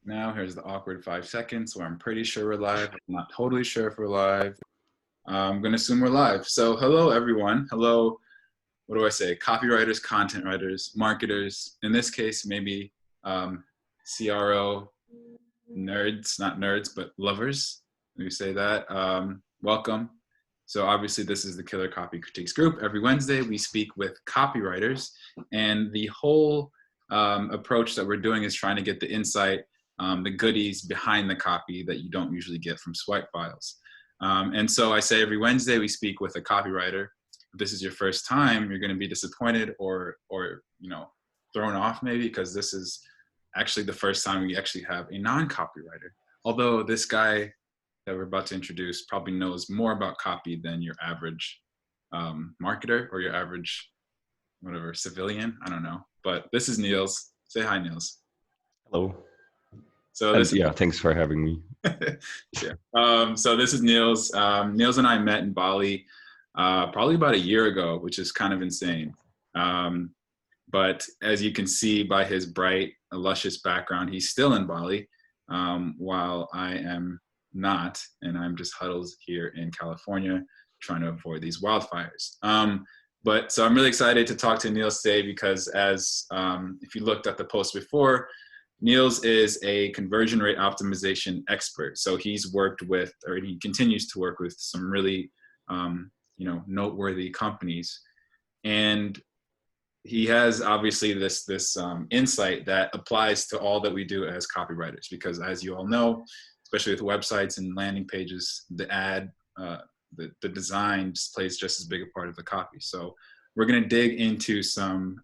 Now here's the awkward 5 seconds where I'm pretty sure we're live. I'm not totally sure if we're live. I'm going to assume we're live. So hello, everyone. Hello, what do I say? Copywriters, content writers, marketers. In this case, maybe CRO nerds, not nerds, but lovers. Let me say that. Welcome. So obviously this is the Killer Copy Critiques group. Every Wednesday we speak with copywriters, and the whole approach that we're doing is trying to get the insight, the goodies behind the copy that you don't usually get from swipe files. And so I say every Wednesday we speak with a copywriter. If this is your first time, you're going to be disappointed or thrown off maybe, because this is actually the first time we actually have a non-copywriter. Although this guy that we're about to introduce probably knows more about copy than your average marketer or your average whatever civilian. I don't know. But this is Nils. Say hi, Nils. Hello. So thanks for having me. Yeah. So this is Nils. Nils and I met in Bali probably about a year ago, which is kind of insane. But as you can see by his bright, luscious background, he's still in Bali, while I am not, and I'm just huddled here in California trying to avoid these wildfires. But so I'm really excited to talk to Nils today because if you looked at the post before, Nils is a conversion rate optimization expert. So he's worked with, or he continues to work with some really, noteworthy companies. And he has obviously this insight that applies to all that we do as copywriters, because as you all know, especially with websites and landing pages, the ad, the design plays just as big a part of the copy. So we're going to dig into some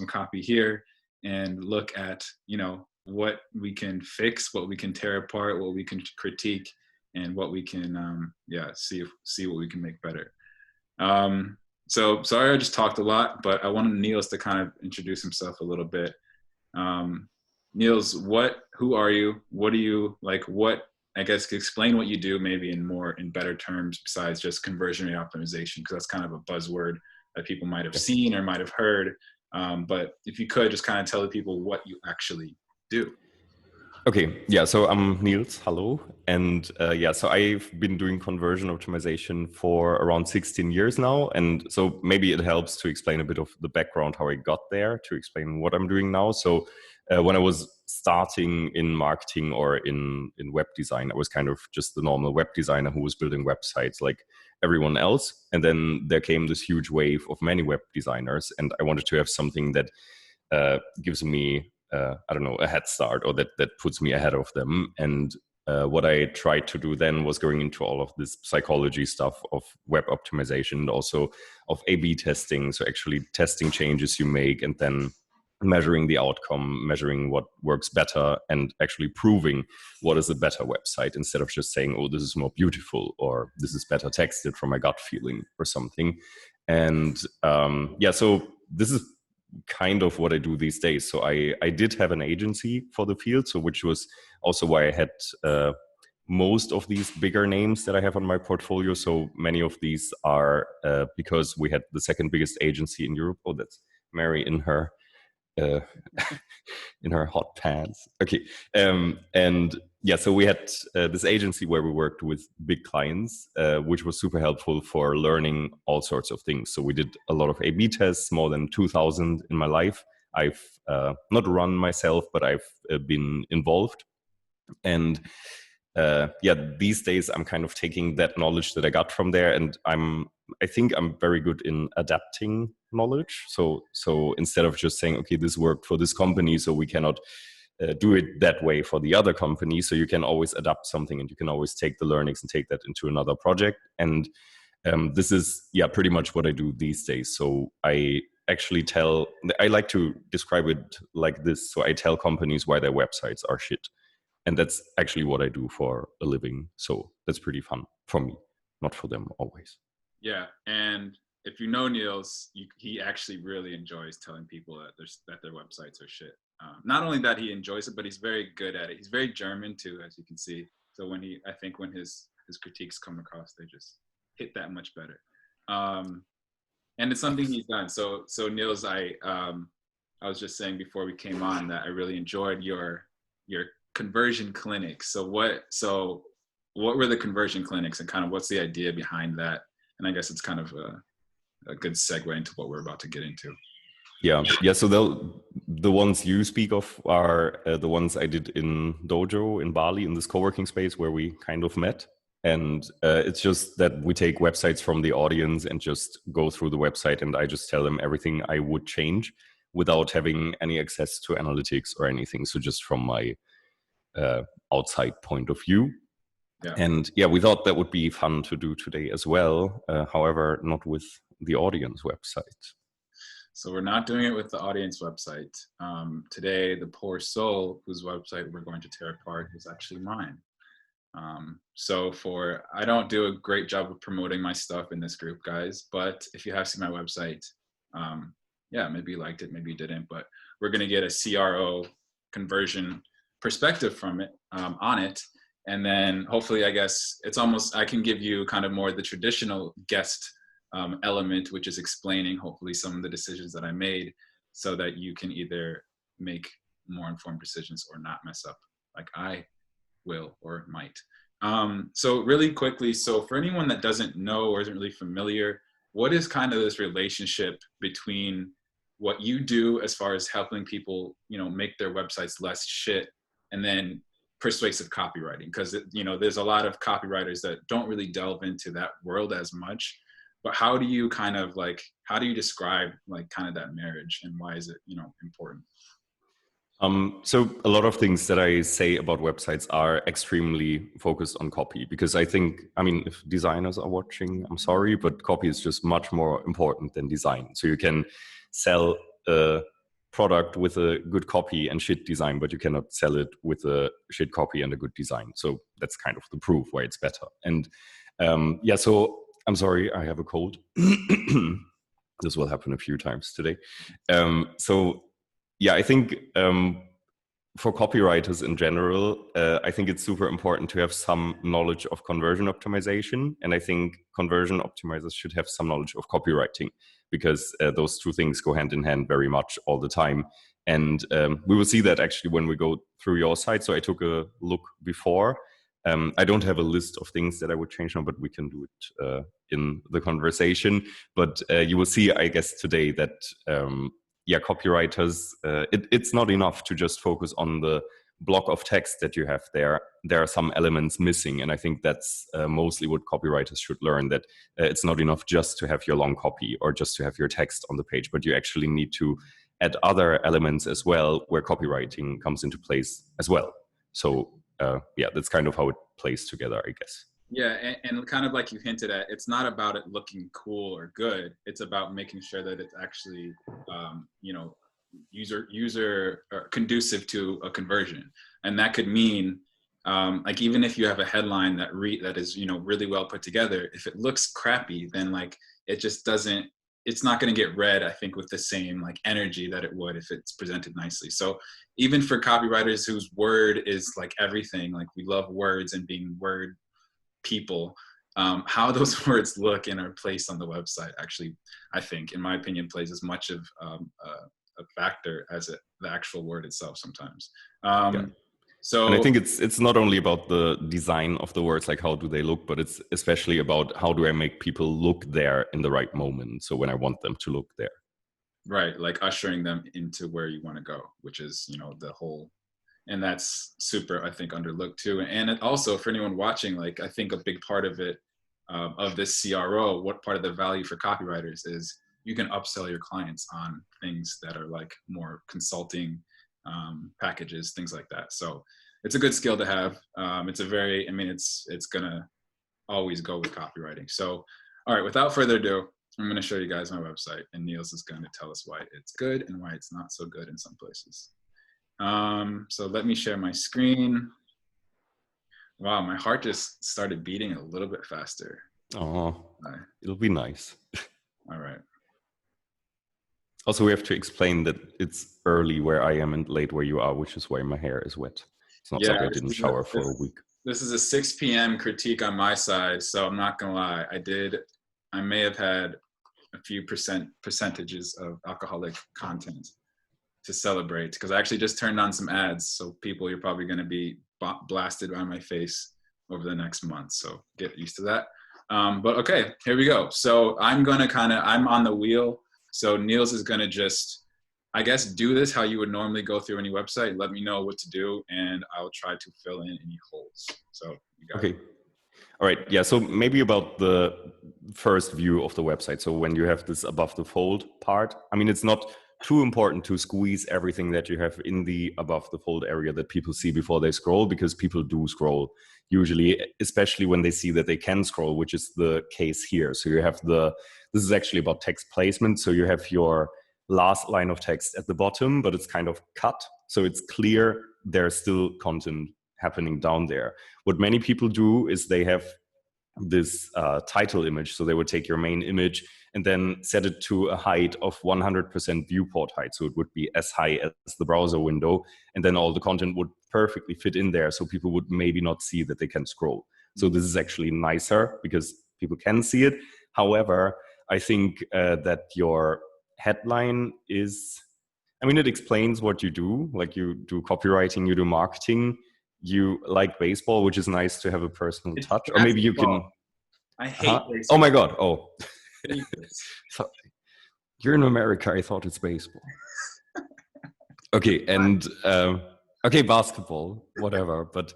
copy here and look at, what we can fix, what we can tear apart, what we can critique, and what we can, see what we can make better. So sorry, I just talked a lot, but I wanted Nils to kind of introduce himself a little bit. Nils, who are you? What do you like? I guess explain what you do maybe in better terms besides just conversion rate optimization, because that's kind of a buzzword that people might have seen or might have heard. But if you could just kind of tell the people what you actually do. Okay, yeah, so I'm Nils, hello. And so I've been doing conversion optimization for around 16 years now. And so maybe it helps to explain a bit of the background, how I got there, to explain what I'm doing now. So when I was starting in marketing or in web design, I was kind of just the normal web designer who was building websites like everyone else. And then there came this huge wave of many web designers. And I wanted to have something that gives me a head start, or that puts me ahead of them. And what I tried to do then was going into all of this psychology stuff of web optimization and also of A/B testing. So actually testing changes you make and then measuring the outcome, measuring what works better, and actually proving what is a better website, instead of just saying, oh, this is more beautiful, or this is better texted from my gut feeling or something. And so this is kind of what I do these days. So I did have an agency for the field, so which was also why I had most of these bigger names that I have on my portfolio. So many of these are because we had the second biggest agency in Europe. Oh, that's Mary in her hot pants. Okay. So we had this agency where we worked with big clients, which was super helpful for learning all sorts of things. So we did a lot of A/B tests, more than 2,000 in my life. I've not run myself, but I've been involved. And these days I'm kind of taking that knowledge that I got from there, and I think I'm very good in adapting knowledge. So instead of just saying, okay, this worked for this company, so we cannot do it that way for the other company. So you can always adapt something, and you can always take the learnings and take that into another project. And this is pretty much what I do these days. So I like to describe it like this. So I tell companies why their websites are shit. And that's actually what I do for a living. So that's pretty fun for me, not for them always. Yeah, and if you know Nils, he actually really enjoys telling people that their websites are shit. Not only that he enjoys it, but he's very good at it. He's very German too, as you can see. So when his critiques come across, they just hit that much better. And it's something he's done. So Nils, I was just saying before we came on that I really enjoyed your conversion clinics. So what were the conversion clinics, and kind of what's the idea behind that? And I guess it's kind of a good segue into what we're about to get into. Yeah. So the ones you speak of are the ones I did in Dojo in Bali, in this co-working space where we kind of met. And it's just that we take websites from the audience and just go through the website, and I just tell them everything I would change without having any access to analytics or anything. So just from my outside point of view. Yeah. And yeah, we thought that would be fun to do today as well. However, not with the audience website. So we're not doing it with the audience website. Today, the poor soul whose website we're going to tear apart is actually mine. I don't do a great job of promoting my stuff in this group, guys, but if you have seen my website, yeah, maybe you liked it, maybe you didn't, but we're going to get a CRO conversion perspective from it, on it. And then hopefully, I guess I can give you kind of more the traditional guest element, which is explaining hopefully some of the decisions that I made, so that you can either make more informed decisions or not mess up like I will or might. So really quickly, so for anyone that doesn't know or isn't really familiar, what is kind of this relationship between what you do as far as helping people, make their websites less shit, and then persuasive copywriting? Because there's a lot of copywriters that don't really delve into that world as much. But how do you describe kind of that marriage, and why is it important? So a lot of things that I say about websites are extremely focused on copy, because I think, if designers are watching, I'm sorry, but copy is just much more important than design. So you can sell a product with a good copy and shit design, but you cannot sell it with a shit copy and a good design. So that's kind of the proof why it's better. And so I'm sorry, I have a cold. This will happen a few times today. I think for copywriters in general, I think it's super important to have some knowledge of conversion optimization. And I think conversion optimizers should have some knowledge of copywriting, because those two things go hand in hand very much all the time. And we will see that actually when we go through your site. So I took a look before. I don't have a list of things that I would change now, but we can do it in the conversation. But you will see, I guess, today that copywriters, it's not enough to just focus on the block of text that you have there. There are some elements missing. And I think that's mostly what copywriters should learn, that it's not enough just to have your long copy or just to have your text on the page, but you actually need to add other elements as well, where copywriting comes into place as well. So that's kind of how it plays together, I guess. Yeah, and kind of like you hinted at, it's not about it looking cool or good. It's about making sure that it's actually, user conducive to a conversion, and that could mean, even if you have a headline that is really well put together, if it looks crappy, then it just doesn't. It's not going to get read, I think, with the same energy that it would if it's presented nicely. So even for copywriters whose word is everything, we love words and being word people, how those words look and are placed on the website actually, I think, in my opinion, plays as much of a factor as the actual word itself sometimes. So, and I think it's not only about the design of the words, how do they look, but it's especially about how do I make people look there in the right moment. So when I want them to look there. Right, ushering them into where you want to go, which is, the whole, and that's super, I think, underlooked too. And it also, for anyone watching, I think a big part of it, of this CRO, what part of the value for copywriters is you can upsell your clients on things that are more consulting packages, things like that. So it's a good skill to have. It's gonna always go with copywriting. So, all right, without further ado, I'm going to show you guys my website, and Nils is going to tell us why it's good and why it's not so good in some places. So let me share my screen. Wow, my heart just started beating a little bit faster. Oh, it'll be nice. All right. Also, we have to explain that it's early where I am and late where you are, which is why my hair is wet. It's not like I didn't shower for a week. This is a 6 p.m. critique on my side, so I'm not gonna lie. I may have had a few percentages of alcoholic content. to celebrate, because I actually just turned on some ads. So people, you're probably going to be blasted by my face over the next month. So get used to that. But okay, here we go. So I'm on the wheel. So Niels is going to just, I guess, do this how you would normally go through any website. Let me know what to do, and I'll try to fill in any holes. So you got it. All right. Yeah. So maybe about the first view of the website. So when you have this above the fold part, I mean, it's not too important to squeeze everything that you have in the above the fold area that people see before they scroll, because people do scroll usually, especially when they see that they can scroll, which is the case here. So you have this is actually about text placement. So you have your last line of text at the bottom, but it's kind of cut. So it's clear there's still content happening down there. What many people do is they have this title image. So they would take your main image and then set it to a height of 100% viewport height. So it would be as high as the browser window. And then all the content would perfectly fit in there. So people would maybe not see that they can scroll. So this is actually nicer because people can see it. However, I think that your headline is, I mean, it explains what you do. Like you do copywriting, you do marketing, you like baseball, which is nice to have a personal touch. Or maybe you can. I hate baseball. Oh my God. Oh. Hate this. You're in America. I thought it's baseball. Okay. And okay, basketball, whatever. But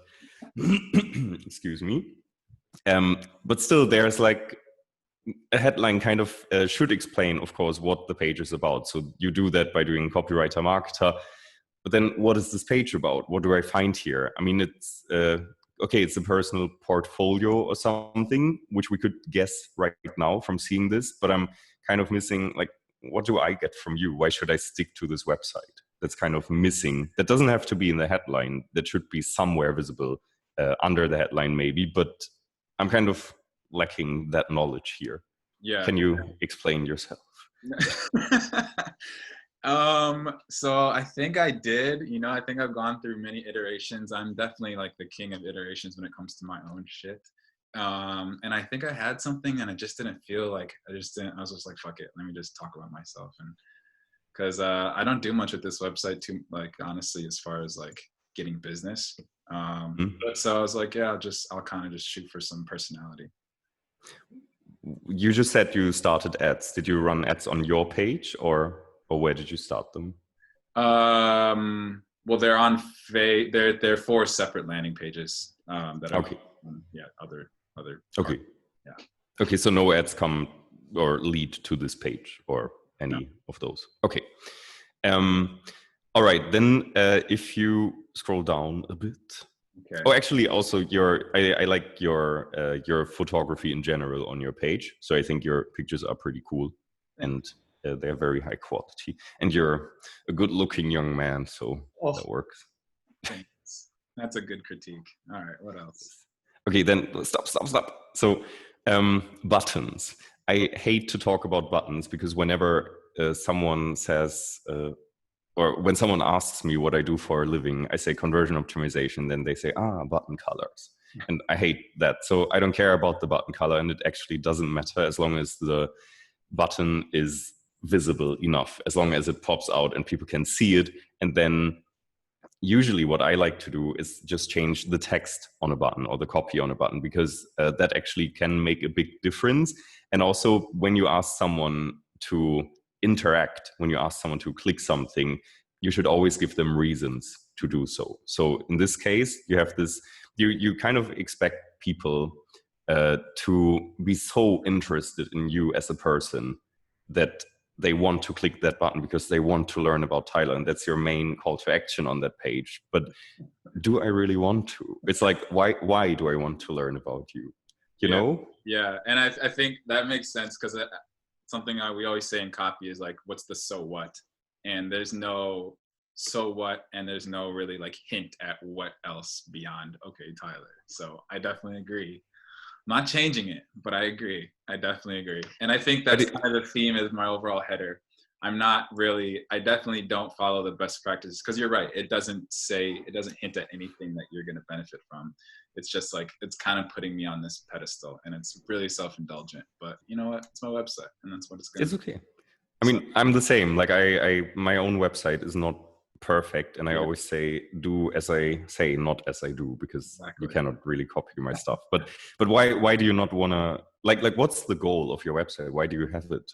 excuse me. But still, there's like a headline kind of should explain, of course, what the page is about. So you do that by doing copywriter, marketer. But then what is this page about? What do I find here? I mean, it's okay, it's a personal portfolio or something, which we could guess right now from seeing this, but I'm kind of missing, like, what do I get from you? Why should I stick to this website? That's kind of missing. That doesn't have to be in the headline. That should be somewhere visible under the headline maybe, but I'm kind of lacking that knowledge here. Yeah. Can you explain yourself? So I think I did, I think I've gone through many iterations. I'm definitely like the king of iterations when it comes to my own shit. And I think I had something and I just didn't feel like, I was just like, fuck it. Let me just talk about myself. And cause, I don't do much with this website too, like, honestly, as far as like getting business. So I was like, yeah, I'll kind of just shoot for some personality. You just said you started ads. Did you run ads on your page or where did you start them? Well, they're on they're 4 separate landing pages that are okay. Other okay. Yeah. Okay, so no ads come or lead to this page or any of those. Okay. All right, then if you scroll down a bit. Okay. Oh, actually, also I like your photography in general on your page. So I think your pictures are pretty cool and they're very high quality. And you're a good-looking young man, so that works. Thanks. That's a good critique. All right, what else? Okay, then stop. So buttons. I hate to talk about buttons because whenever someone says or when someone asks me what I do for a living, I say conversion optimization, then they say, button colors. And I hate that. So I don't care about the button color, and it actually doesn't matter as long as the button is visible enough, as long as it pops out and people can see it. And then usually what I like to do is just change the text on a button or the copy on a button, because that actually can make a big difference. And also when you ask someone to interact, when you ask someone to click something, you should always give them reasons to do so. So in this case, you have this, you kind of expect people to be so interested in you as a person that they want to click that button because they want to learn about Tyler, and that's your main call to action on that page. But do I really want to? It's like, why do I want to learn about you? You know? Yeah, and I think that makes sense, because something we always say in copy is like, what's the so what? And there's no so what, and there's no really like hint at what else beyond, okay, Tyler. So I definitely agree. I'm not changing it, but I agree. I definitely agree. And I think that's kind of the theme of my overall header. I definitely don't follow the best practices, because you're right. It doesn't hint at anything that you're going to benefit from. It's just like, it's kind of putting me on this pedestal, and it's really self-indulgent, but you know what? It's my website, and that's what it's going to be. It's okay. I mean, I'm the same. Like my own website is not perfect, and I Yeah, always say, do as I say, not as I do, because you exactly. cannot really copy my stuff. But why do you not want to like what's the goal of your website? Why do you have it?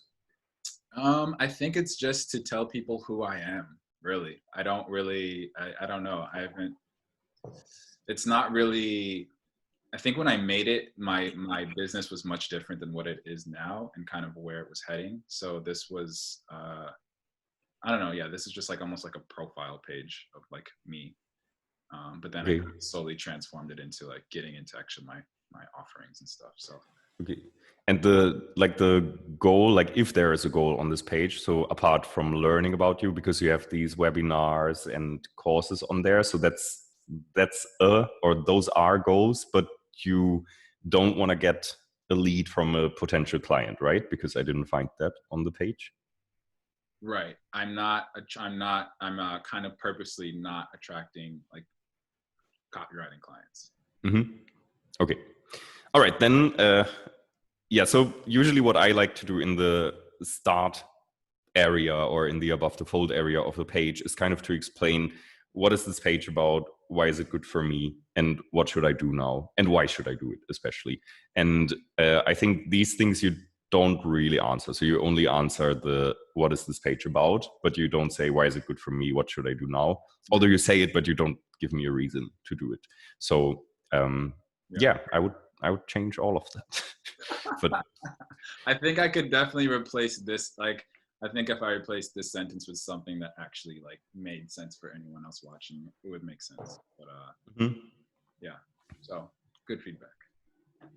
I think it's just to tell people who I am, really. I don't really, I don't know. I haven't, it's not really, I think when I made it, my business was much different than what it is now and kind of where it was heading. So this was, I don't know. Yeah, this is just like almost like a profile page of like me. But then I Okay. kind of slowly transformed it into like getting into actually my offerings and stuff. So Okay. And the goal, like if there is a goal on this page, so apart from learning about you, because you have these webinars and courses on there, so or those are goals, but you don't want to get a lead from a potential client, right? Because I didn't find that on the page. right, I'm kind of purposely not attracting like copywriting clients. Mm-hmm. Okay. All right, then. Yeah. So usually, what I like to do in the start area or in the above the fold area of the page is kind of to explain what is this page about, why is it good for me, and what should I do now, and why should I do it, especially. And I think these things you don't really answer. So you only answer the what is this page about, but you don't say why is it good for me, what should I do now. Although you say it, but you don't give me a reason to do it. So Yeah. yeah, I would change all of that. But I think I could definitely replace this. Like, I think if I replaced this sentence with something that actually like made sense for anyone else watching, it would make sense. But mhm. yeah. So good feedback. All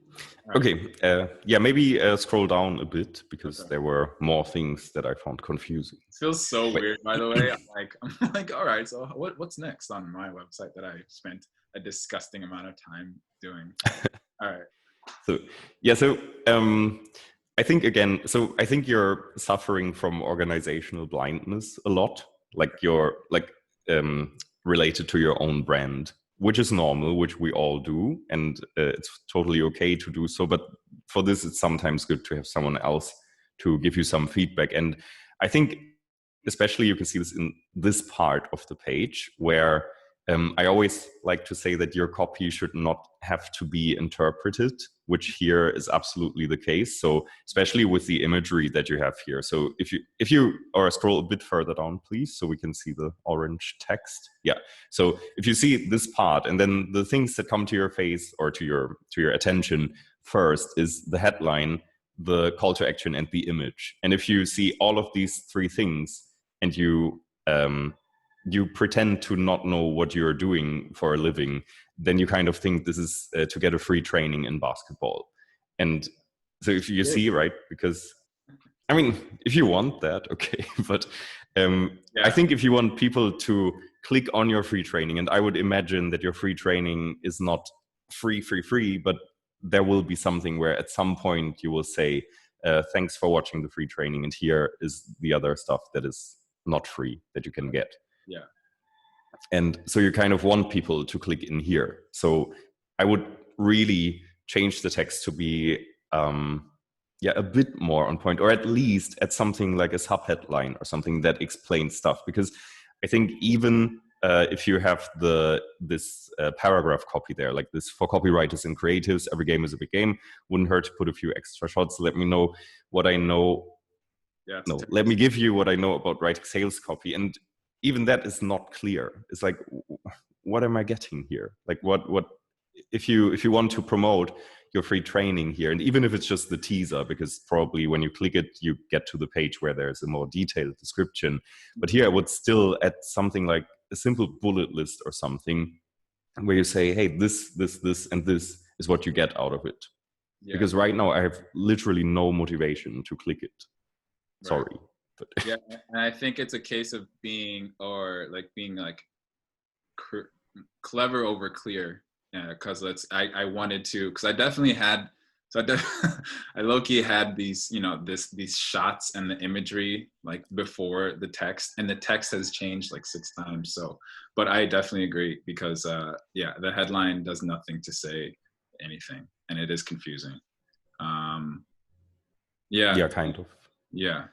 right. Okay, yeah, maybe scroll down a bit because Okay. there were more things that I found confusing. It feels so Wait, weird, by the way. I'm like, all right. So what's next on my website that I spent a disgusting amount of time doing? All right. so yeah, so I think again, so I think you're suffering from organizational blindness a lot, like you're like related to your own brand, which is normal, which we all do, and it's totally okay to do so. But for this, it's sometimes good to have someone else to give you some feedback. And I think especially you can see this in this part of the page where I always like to say that your copy should not have to be interpreted, which here is absolutely the case. So especially with the imagery that you have here. So if you or scroll a bit further down, please, so we can see the orange text. Yeah. So if you see this part, and then the things that come to your face or to your attention first is the headline, the call to action, and the image. And if you see all of these three things and you pretend to not know what you're doing for a living, then you kind of think this is to get a free training in basketball. And so if you see, right, because I mean, if you want that, okay, but I Yeah. think if you want people to click on your free training, and I would imagine that your free training is not free, but there will be something where at some point you will say, thanks for watching the free training, and here is the other stuff that is not free that you can get. Yeah. And so you kind of want people to click in here. So I would really change the text to be a bit more on point, or at least at something like a subheadline or something that explains stuff. Because I think even if you have this paragraph copy there, like this for copywriters and creatives, every game is a big game, wouldn't hurt to put a few extra shots. Let me know what I know. Yeah. No, let me give you what I know about writing sales copy. And even that is not clear. It's like, what am I getting here? Like what if you want to promote your free training here, and even if it's just the teaser, because probably when you click it, you get to the page where there's a more detailed description. But here I would still add something like a simple bullet list or something where you say, hey, this, and this is what you get out of it. Yeah. Because right now I have literally no motivation to click it. Right. Sorry. But Yeah, and I think it's a case of being clever over clear. Because I wanted to, because I definitely had, I low-key had these, these shots and the imagery like before the text, and the text has changed like 6 times. So, but I definitely agree because the headline does nothing to say anything, and it is confusing. Yeah, yeah, kind of. yeah.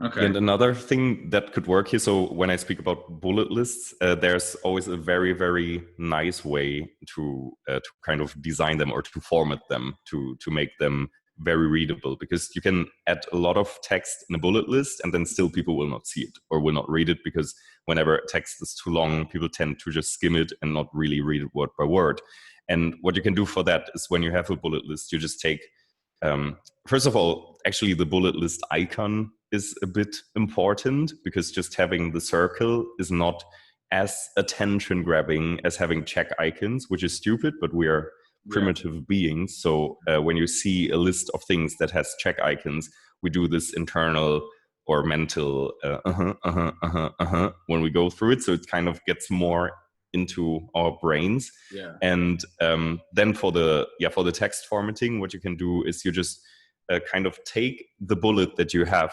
Okay. And another thing that could work here, so when I speak about bullet lists, there's always a very, very nice way to kind of design them or to format them to make them very readable, because you can add a lot of text in a bullet list and then still people will not see it or will not read it, because whenever text is too long, people tend to just skim it and not really read it word by word. And what you can do for that is, when you have a bullet list, you just take first of all, actually the bullet list icon is a bit important, because just having the circle is not as attention grabbing as having check icons, which is stupid, but we are primitive beings. So when you see a list of things that has check icons, we do this internal or mental when we go through it. So it kind of gets more into our brains. Yeah. And then for the text formatting, what you can do is you just kind of take the bullet that you have,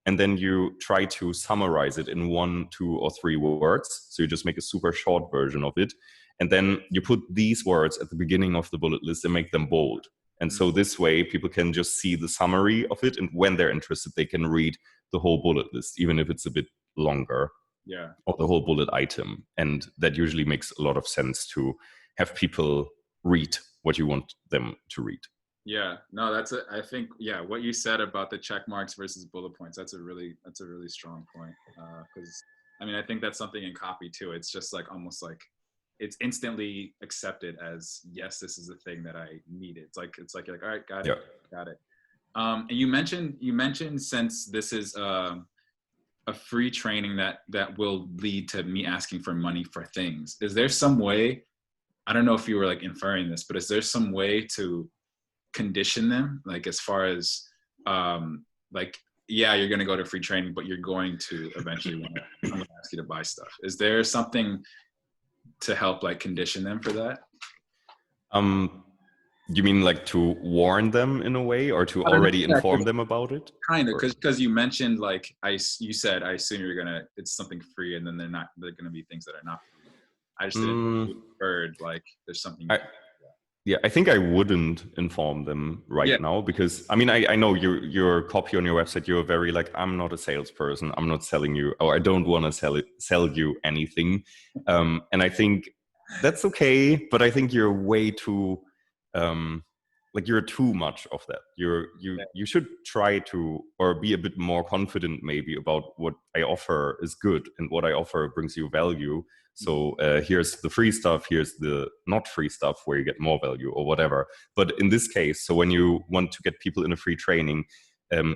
and then you try to summarize it in 1, 2, or 3 words. So you just make a super short version of it, and then you put these words at the beginning of the bullet list and make them bold. And so this way people can just see the summary of it, and when they're interested, they can read the whole bullet list, even if it's a bit longer. Yeah. Or the whole bullet item. And that usually makes a lot of sense to have people read what you want them to read. Yeah, no, I think, yeah, what you said about the check marks versus bullet points, that's a really strong point. Because I mean, I think that's something in copy too. It's just like almost like it's instantly accepted as, yes, this is the thing that I needed. It's like you're like, all right, got it, got it. And you mentioned since this is a free training that will lead to me asking for money for things. Is there some way, I don't know if you were like inferring this, but is there some way to condition them? Like as far as like, yeah, you're going to go to free training, but you're going to eventually I'm going to ask you to buy stuff. Is there something to help like condition them for that? You mean like to warn them in a way, or to already inform them about it? Kind of, because you mentioned like you said, I assume it's something free, and then they're gonna be things that are not free. I just didn't heard like there's something. I think I wouldn't inform them right now, because I mean, I know your copy on your website, you're very like, I'm not a salesperson, I'm not selling you, or I don't want to sell you anything. And I think that's okay, but I think you're way too like you're too much of that. You should try to, or be a bit more confident maybe about what I offer is good and what I offer brings you value. So here's the free stuff, here's the not free stuff where you get more value or whatever. But in this case, so when you want to get people in a free training,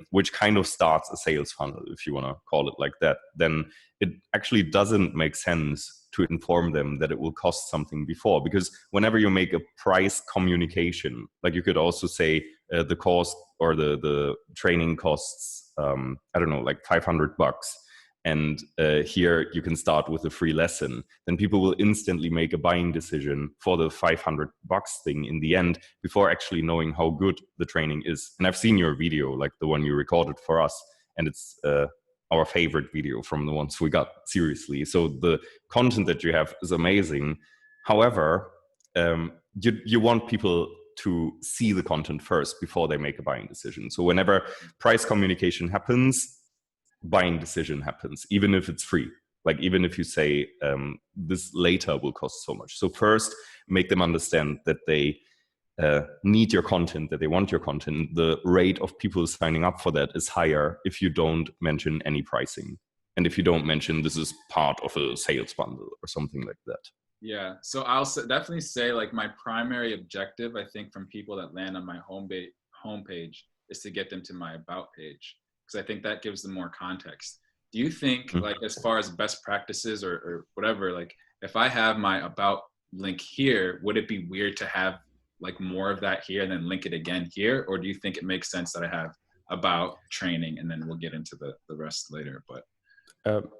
which kind of starts a sales funnel, if you want to call it like that, then it actually doesn't make sense to inform them that it will cost something before. Because whenever you make a price communication, like you could also say the cost or the training costs, I don't know, like $500. And here you can start with a free lesson. Then people will instantly make a buying decision for the $500 thing in the end, before actually knowing how good the training is. And I've seen your video, like the one you recorded for us, and it's our favorite video from the ones we got, seriously. So the content that you have is amazing. However, you want people to see the content first before they make a buying decision. So whenever price communication happens, buying decision happens, even if it's free. Like even if you say this later will cost so much. So first, make them understand that they need your content, that they want your content. The rate of people signing up for that is higher if you don't mention any pricing, and if you don't mention this is part of a sales bundle or something like that. Yeah, so I'll definitely say like my primary objective, I think, from people that land on my homepage is to get them to my about page, because I think that gives them more context. Do you think like as far as best practices or whatever, like if I have my about link here, would it be weird to have like more of that here and then link it again here? Or do you think it makes sense that I have about training and then we'll get into the rest later? But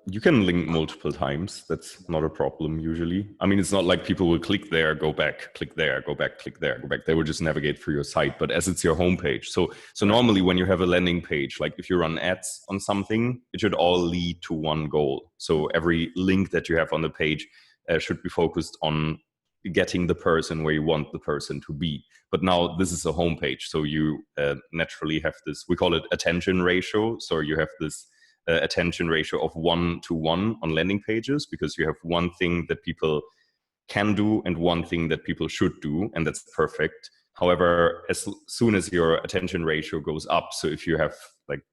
you can link multiple times. That's not a problem usually. I mean, it's not like people will click there, go back, click there, go back, click there, go back. They will just navigate through your site, but as it's your homepage. So normally when you have a landing page, like if you run ads on something, it should all lead to one goal. So every link that you have on the page should be focused on getting the person where you want the person to be. But now this is a homepage, so you naturally have this, we call it attention ratio. So you have this attention ratio of 1 to 1 on landing pages, because you have one thing that people can do and one thing that people should do, and that's perfect. However, as soon as your attention ratio goes up, so if you have like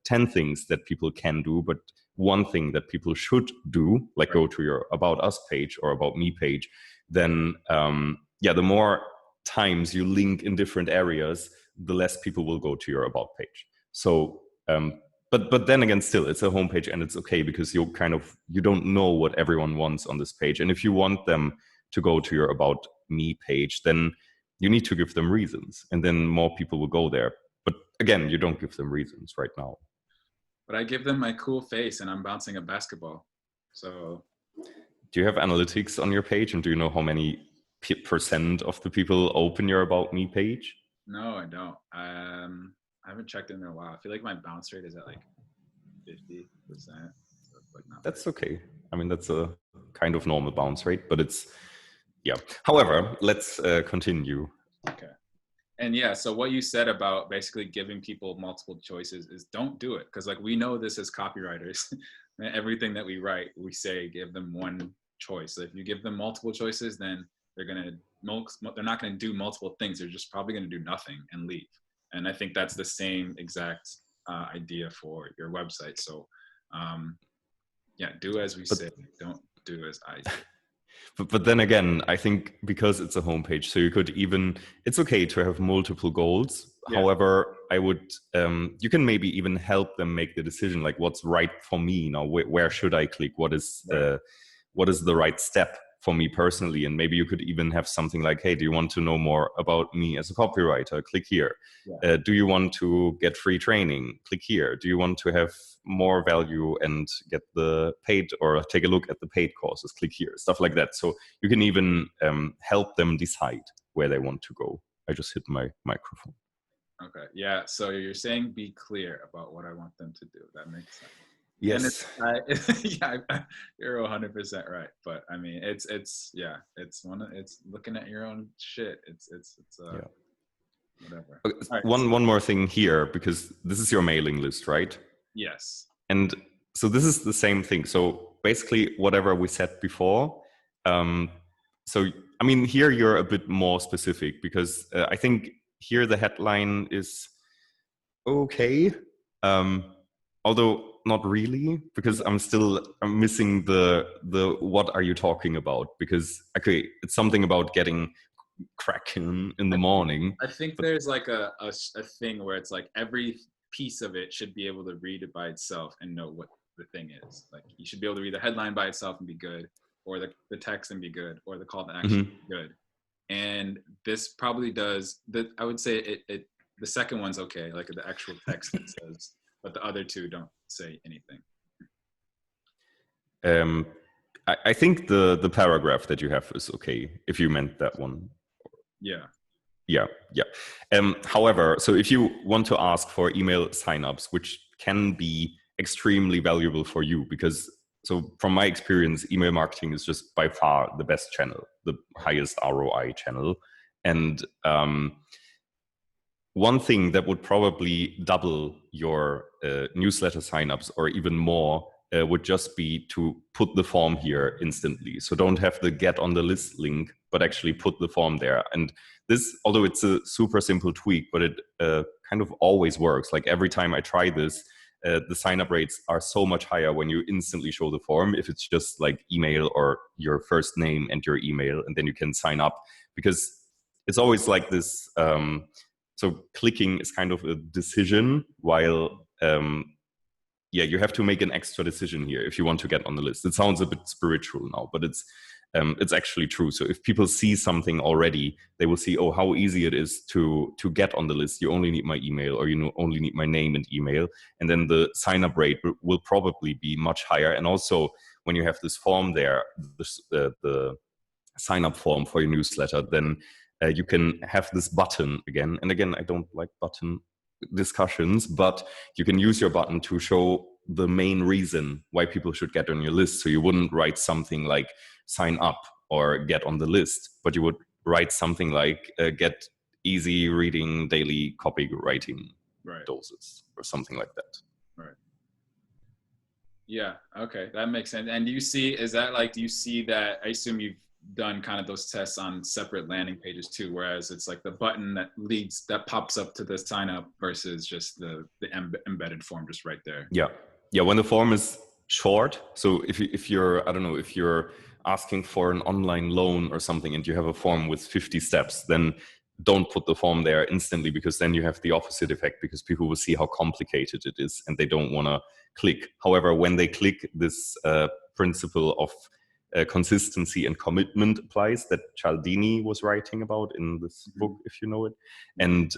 10 things that people can do, but one thing that people should do, like go to your About Us page or About Me page, then the more times you link in different areas, the less people will go to your About page. So, but then again, still, it's a homepage and it's okay, because you don't know what everyone wants on this page. And if you want them to go to your About Me page, then you need to give them reasons, and then more people will go there. But again, you don't give them reasons right now. But I give them my cool face and I'm bouncing a basketball. So do you have analytics on your page, and do you know how many % of the people open your About Me page? No, I don't. I haven't checked in a while. I feel like my bounce rate is at like 50%. So it's like not that's okay. I mean, that's a kind of normal bounce rate, but it's, yeah. However, let's continue. Okay. And yeah, so what you said about basically giving people multiple choices is don't do it. Because like we know this as copywriters, everything that we write, we say give them one choice. So if you give them multiple choices, then they're not going to do multiple things. They're just probably going to do nothing and leave. And I think that's the same exact idea for your website. So do as we say, don't do as I do. But then again, I think because it's a homepage, so you could it's okay to have multiple goals. Yeah. However, I would, you can maybe even help them make the decision, like what's right for me now, where should I click? What is the right step for me personally? And maybe you could even have something like, hey, do you want to know more about me as a copywriter? Click here. Yeah. Do you want to get free training? Click here. Do you want to have more value and get the paid, or take a look at the paid courses? Click here. Stuff like that. So you can even help them decide where they want to go. I just hit my microphone. Okay. Yeah. So you're saying be clear about what I want them to do. That makes sense. Yes. You're 100% right. But I mean, it's looking at your own shit. It's whatever. Okay, right, one more thing here, because this is your mailing list, right? Yes. And so this is the same thing. So basically, whatever we said before. So I mean, here you're a bit more specific, because I think here the headline is okay. Although not really, because I'm missing the what are you talking about? Because okay, it's something about getting cracking in the morning. I think there's like a thing where it's like every piece of it should be able to read it by itself and know what the thing is. Like you should be able to read the headline by itself and be good, or the text and be good, or the call to action be good. And this probably does that. I would say it the second one's okay, like the actual text that says, but the other two don't say anything. I think the paragraph that you have is okay, if you meant that one. Yeah. However, so if you want to ask for email signups, which can be extremely valuable for you, because so from my experience, email marketing is just by far the best channel, the highest ROI channel. And one thing that would probably double your newsletter signups or even more would just be to put the form here instantly. So don't have the get on the list link, but actually put the form there. And this, although it's a super simple tweak, but it kind of always works. Like every time I try this, the sign-up rates are so much higher when you instantly show the form, if it's just like email or your first name and your email, and then you can sign up. Because it's always like this, so clicking is kind of a decision, while you have to make an extra decision here if you want to get on the list. It sounds a bit spiritual now, but it's actually true. So if people see something already, they will see, oh, how easy it is to get on the list. You only need my email, or only need my name and email. And then the sign-up rate will probably be much higher. And also when you have this form there, the sign-up form for your newsletter, then you can have this button again. And again, I don't like button discussions, but you can use your button to show the main reason why people should get on your list. So you wouldn't write something like sign up or get on the list, but you would write something like get easy reading daily copywriting doses or something like that. Right. Yeah. Okay. That makes sense. And do you see, is that like, do you see that, I assume you've done kind of those tests on separate landing pages too, whereas it's like the button that leads, that pops up to the sign up versus just the embedded form just right there. Yeah. Yeah. When the form is short, so if you're, I don't know, if you're asking for an online loan or something and you have a form with 50 steps, then don't put the form there instantly, because then you have the opposite effect, because people will see how complicated it is and they don't want to click. However, when they click, this principle of consistency and commitment applies, that Cialdini was writing about in this book, if you know it. And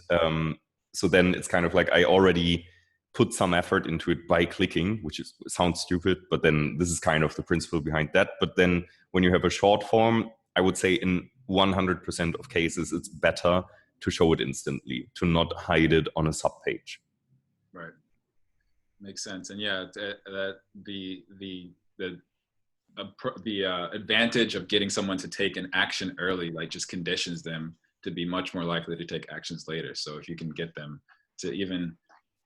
so then it's kind of like, I already put some effort into it by clicking, which sounds stupid, but then this is kind of the principle behind that. But then when you have a short form, I would say in 100% of cases, it's better to show it instantly, to not hide it on a sub page. Right. Makes sense. And yeah, that the advantage of getting someone to take an action early, like, just conditions them to be much more likely to take actions later. So if you can get them to even,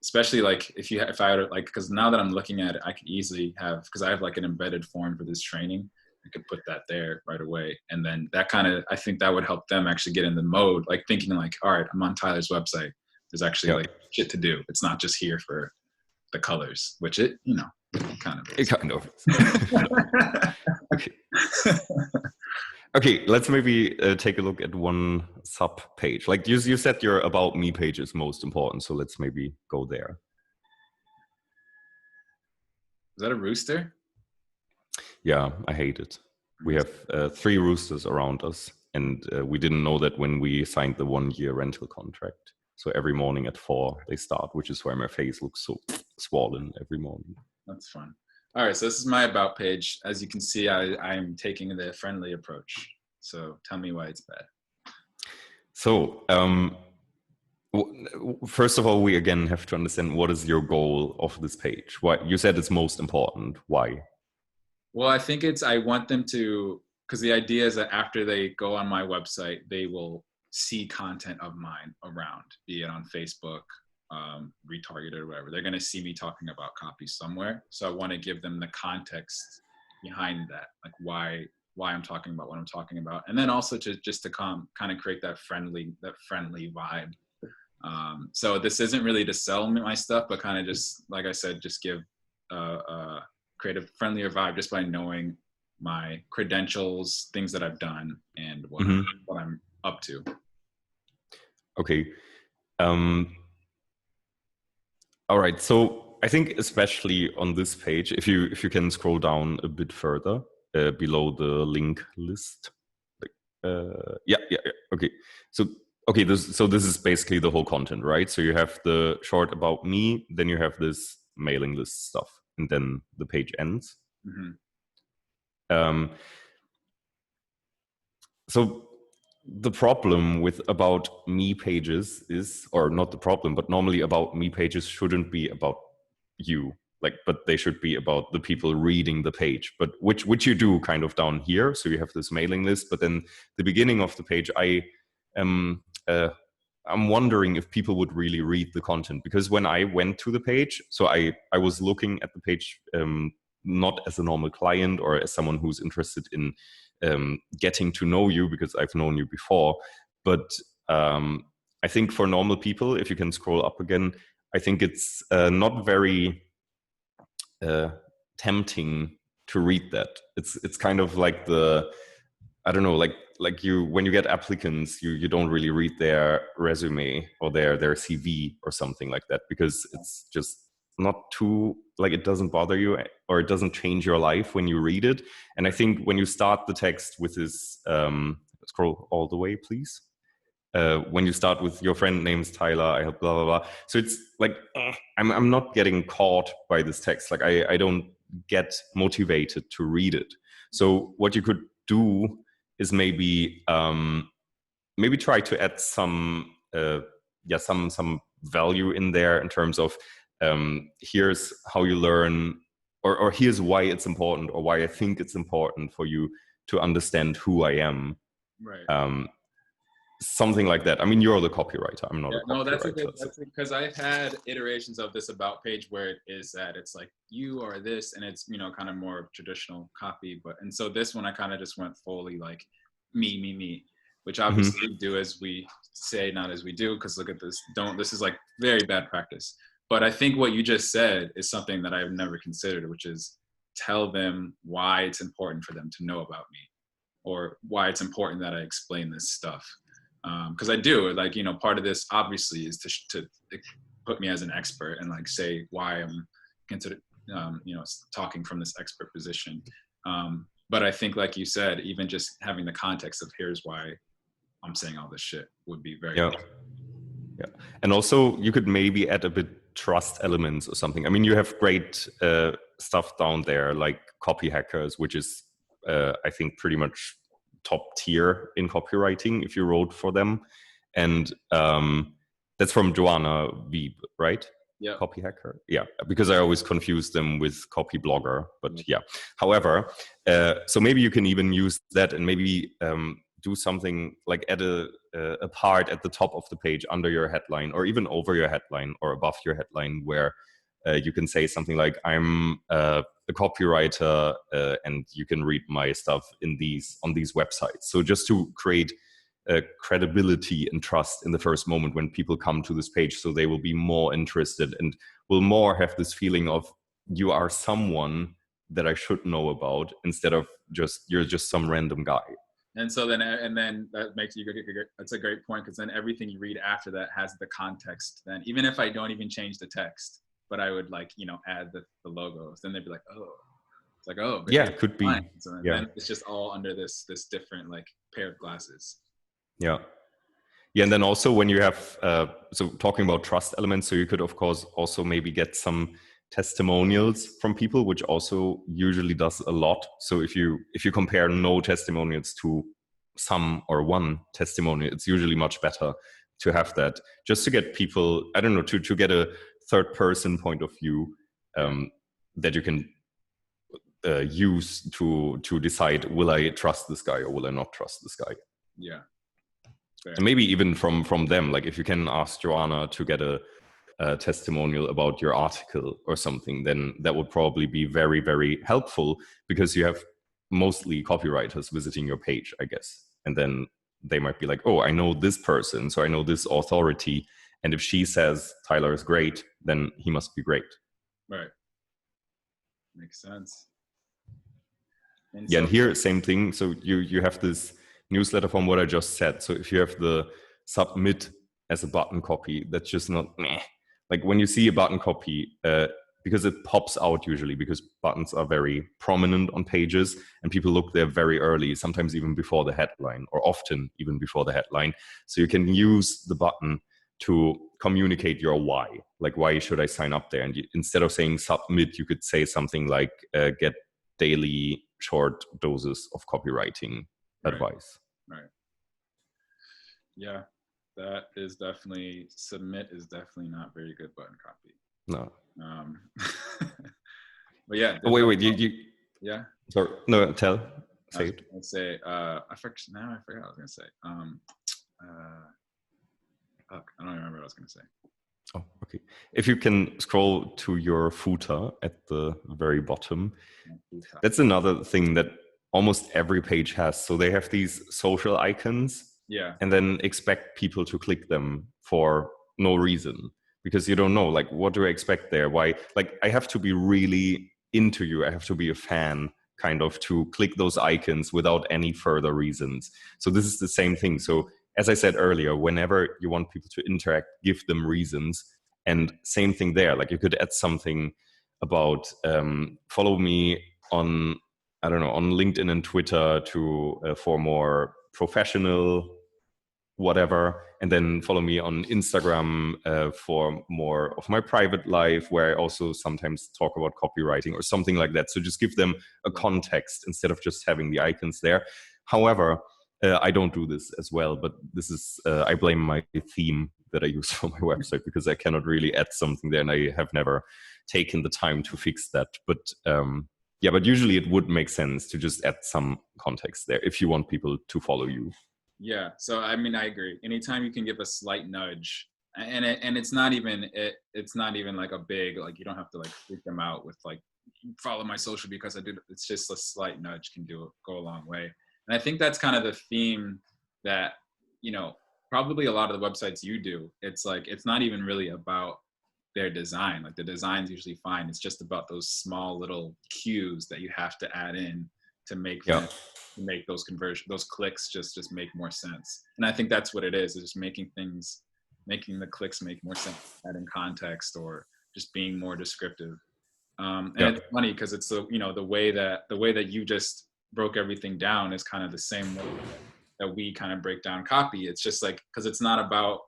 especially like if I would, like, because now that I'm looking at it, I could easily have, because I have like an embedded form for this training, I could put that there right away. And then that kind of, I think that would help them actually get in the mode, like thinking like, all right, I'm on Tyler's website. There's actually like shit to do. It's not just here for the colors, which it, you know, kind of is. It kind of is. Okay, let's maybe take a look at one sub page. Like you said, your About Me page is most important. So let's maybe go there. Is that a rooster? Yeah, I hate it. We have 3 roosters around us, and we didn't know that when we signed the 1-year rental contract. So every morning at 4 they start, which is why my face looks so swollen every morning. That's fun. All right, so this is my About page. As you can see, I'm taking the friendly approach. So tell me why it's bad. So first of all, we again have to understand, what is your goal of this page? Why you said it's most important? Why? Well, I think I want them to, because the idea is that after they go on my website, they will see content of mine around, be it on Facebook, retargeted or whatever. They're going to see me talking about copy somewhere. So I want to give them the context behind that, like why I'm talking about what I'm talking about, and then also to kind of create that friendly vibe. So this isn't really to sell me my stuff, but kind of just, like I said, just give create a friendlier vibe just by knowing my credentials, things that I've done, and what I'm up to. Okay. All right. So I think especially on this page, if you can scroll down a bit further below the link list. Yeah. Okay. So this is basically the whole content, right? So you have the short About Me, then you have this mailing list stuff, and then the page ends. So the problem with About Me pages is, or not the problem, but normally About Me pages shouldn't be about you, but they should be about the people reading the page, but which you do kind of down here. So you have this mailing list, but then the beginning of the page, I'm wondering if people would really read the content, because when I went to the page, so I was looking at the page not as a normal client or as someone who's interested in getting to know you, because I've known you before. But I think for normal people, if you can scroll up again, I think it's not very tempting to read that. It's kind of like I don't know, like when you get applicants, you don't really read their resume or their CV or something like that, because it's just not too, like, it doesn't bother you or it doesn't change your life when you read it. And I think when you start the text with this, scroll all the way, please. When you start with your friend name's Tyler, I help, blah, blah, blah. So it's like, I'm not getting caught by this text. Like I don't get motivated to read it. So what you could do is maybe try to add some value in there, in terms of here's how you learn, or here's why it's important, or why I think it's important for you to understand who I am. Right. something like that. I mean, you're the copywriter. I'm not Yeah, a no, copywriter. that's because I've had iterations of this about page where it is that it's like you are this, and it's, you know, kind of more traditional copy. But and so this one I kind of just went fully like me, which obviously we do as we say, not as we do. Because look at this, this is like very bad practice. But I think what you just said is something that I've never considered, which is tell them why it's important for them to know about me, or why it's important that I explain this stuff. Because I do, like, you know, part of this obviously is to put me as an expert and like say why I'm considered, you know, talking from this expert position. But I think, like you said, even just having the context of here's why I'm saying all this shit would be very yeah. Yeah. And also you could maybe add a bit trust elements or something. I mean, you have great stuff down there like copy hackers, which is, I think, pretty much top tier in copywriting if you wrote for them. And that's from Joanna Wiebe, right? Yeah. Copy hacker. Yeah, because I always confuse them with copy blogger, but yeah. However, so maybe you can even use that and maybe do something like add a part at the top of the page under your headline, or even over your headline or above your headline, where you can say something like, I'm a copywriter and you can read my stuff on these websites. So just to create credibility and trust in the first moment when people come to this page, so they will be more interested and will more have this feeling of you are someone that I should know about, instead of you're just some random guy. And so then that makes you, that's a great point, because then everything you read after that has the context. Then even if I don't even change the text, but I would, like, you know, add the logos, then they'd be like, oh, it's like, oh, yeah, it could be. So then it's just all under this different like pair of glasses. Yeah. Yeah, and then also when you have, so talking about trust elements, so you could of course also maybe get some testimonials from people, which also usually does a lot. So if you compare no testimonials to some or one testimonial, it's usually much better to have that, just to get people, I don't know, to get a third person point of view that you can use to decide, will I trust this guy or will I not trust this guy? Yeah. And maybe even from them, like if you can ask Joanna to get a testimonial about your article or something, then that would probably be very, very helpful, because you have mostly copywriters visiting your page, I guess. And then they might be like, oh, I know this person, so I know this authority. And if she says Tyler is great, then he must be great. Right. Makes sense. And yeah, and here, same thing. So you have this newsletter from what I just said. So if you have the submit as a button copy, that's just not meh. Like when you see a button copy, because it pops out usually, because buttons are very prominent on pages and people look there very early, sometimes even before the headline, or often even before the headline. So you can use the button to communicate your why, like why should I sign up there? And instead of saying submit, you could say something like get daily short doses of copywriting advice. Right. Yeah, that is definitely, submit is definitely not very good button copy. No. But yeah. Oh, wait, you. Yeah. Sorry, no, say it. Let's say, I forgot what I was gonna say. Fuck, I don't remember what I was gonna say. Oh, okay. If you can scroll to your footer at the very bottom, that's another thing that almost every page has. So they have these social icons, and then expect people to click them for no reason, because you don't know, like, what do I expect there? Why? Like, I have to be really into you. I have to be a fan, kind of, to click those icons without any further reasons. So this is the same thing. So as I said earlier, whenever you want people to interact, give them reasons. And same thing there. Like you could add something about follow me on, I don't know, on LinkedIn and Twitter to for more professional whatever, and then follow me on Instagram for more of my private life, where I also sometimes talk about copywriting or something like that. So just give them a context instead of just having the icons there. However, I don't do this as well, but this is, I blame my theme that I use for my website, because I cannot really add something there, and I have never taken the time to fix that. But yeah, but usually it would make sense to just add some context there if you want people to follow you. Yeah. So I mean, I agree. Anytime you can give a slight nudge, and it's not even it's not even like a big, like, you don't have to like freak them out with like, follow my social because I did. It's just a slight nudge can go a long way. And I think that's kind of the theme that, you know, probably a lot of the websites you do. It's like it's not even really about their design. Like the design's usually fine. It's just about those small little cues that you have to add in to make Yeah. them, to make those conversion, those clicks just make more sense. And I think that's what it is just making things, making the clicks make more sense, adding context or just being more descriptive. And Yeah. it's funny because it's the, you know, the way that you just broke everything down is kind of the same way that we kind of break down copy. It's just like, because it's not about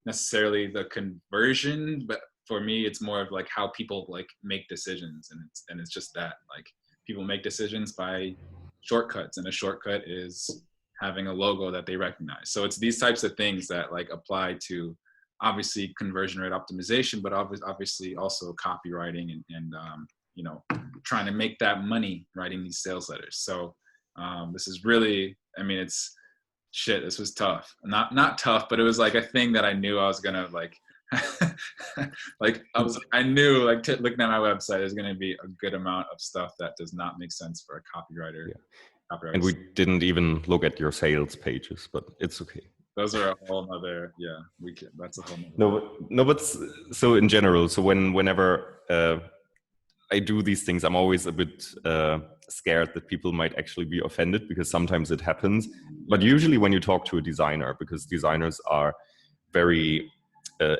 necessarily the conversion, but for me it's more of like how people like make decisions. And it's just that, like, people make decisions by shortcuts, and a shortcut is having a logo that they recognize. So it's these types of things that like apply to obviously conversion rate optimization, but obviously also copywriting and you know, trying to make that money writing these sales letters. So this is really, I mean, it's shit, this was tough. Not tough, but it was like a thing that I knew I was gonna like like I knew like looking at my website, there's gonna be a good amount of stuff that does not make sense for a copywriter. Yeah. And we didn't even look at your sales pages, but it's okay. Those are a whole nother, yeah, we can, that's a whole nother. No, but so in general, so whenever I do these things, I'm always a bit scared that people might actually be offended, because sometimes it happens. But usually when you talk to a designer, because designers are very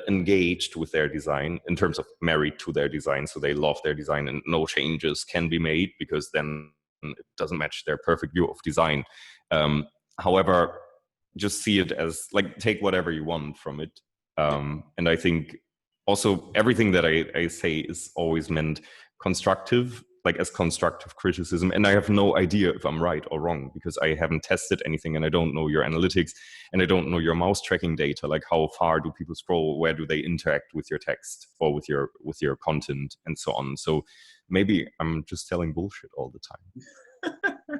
engaged with their design, in terms of married to their design, so they love their design and no changes can be made because then it doesn't match their perfect view of design. However, just see it as like, take whatever you want from it. And I think also everything that I say is always meant constructive, like as constructive criticism. And I have no idea if I'm right or wrong, because I haven't tested anything and I don't know your analytics and I don't know your mouse tracking data. Like how far do people scroll? Where do they interact with your text or with your content and so on? So maybe I'm just telling bullshit all the time.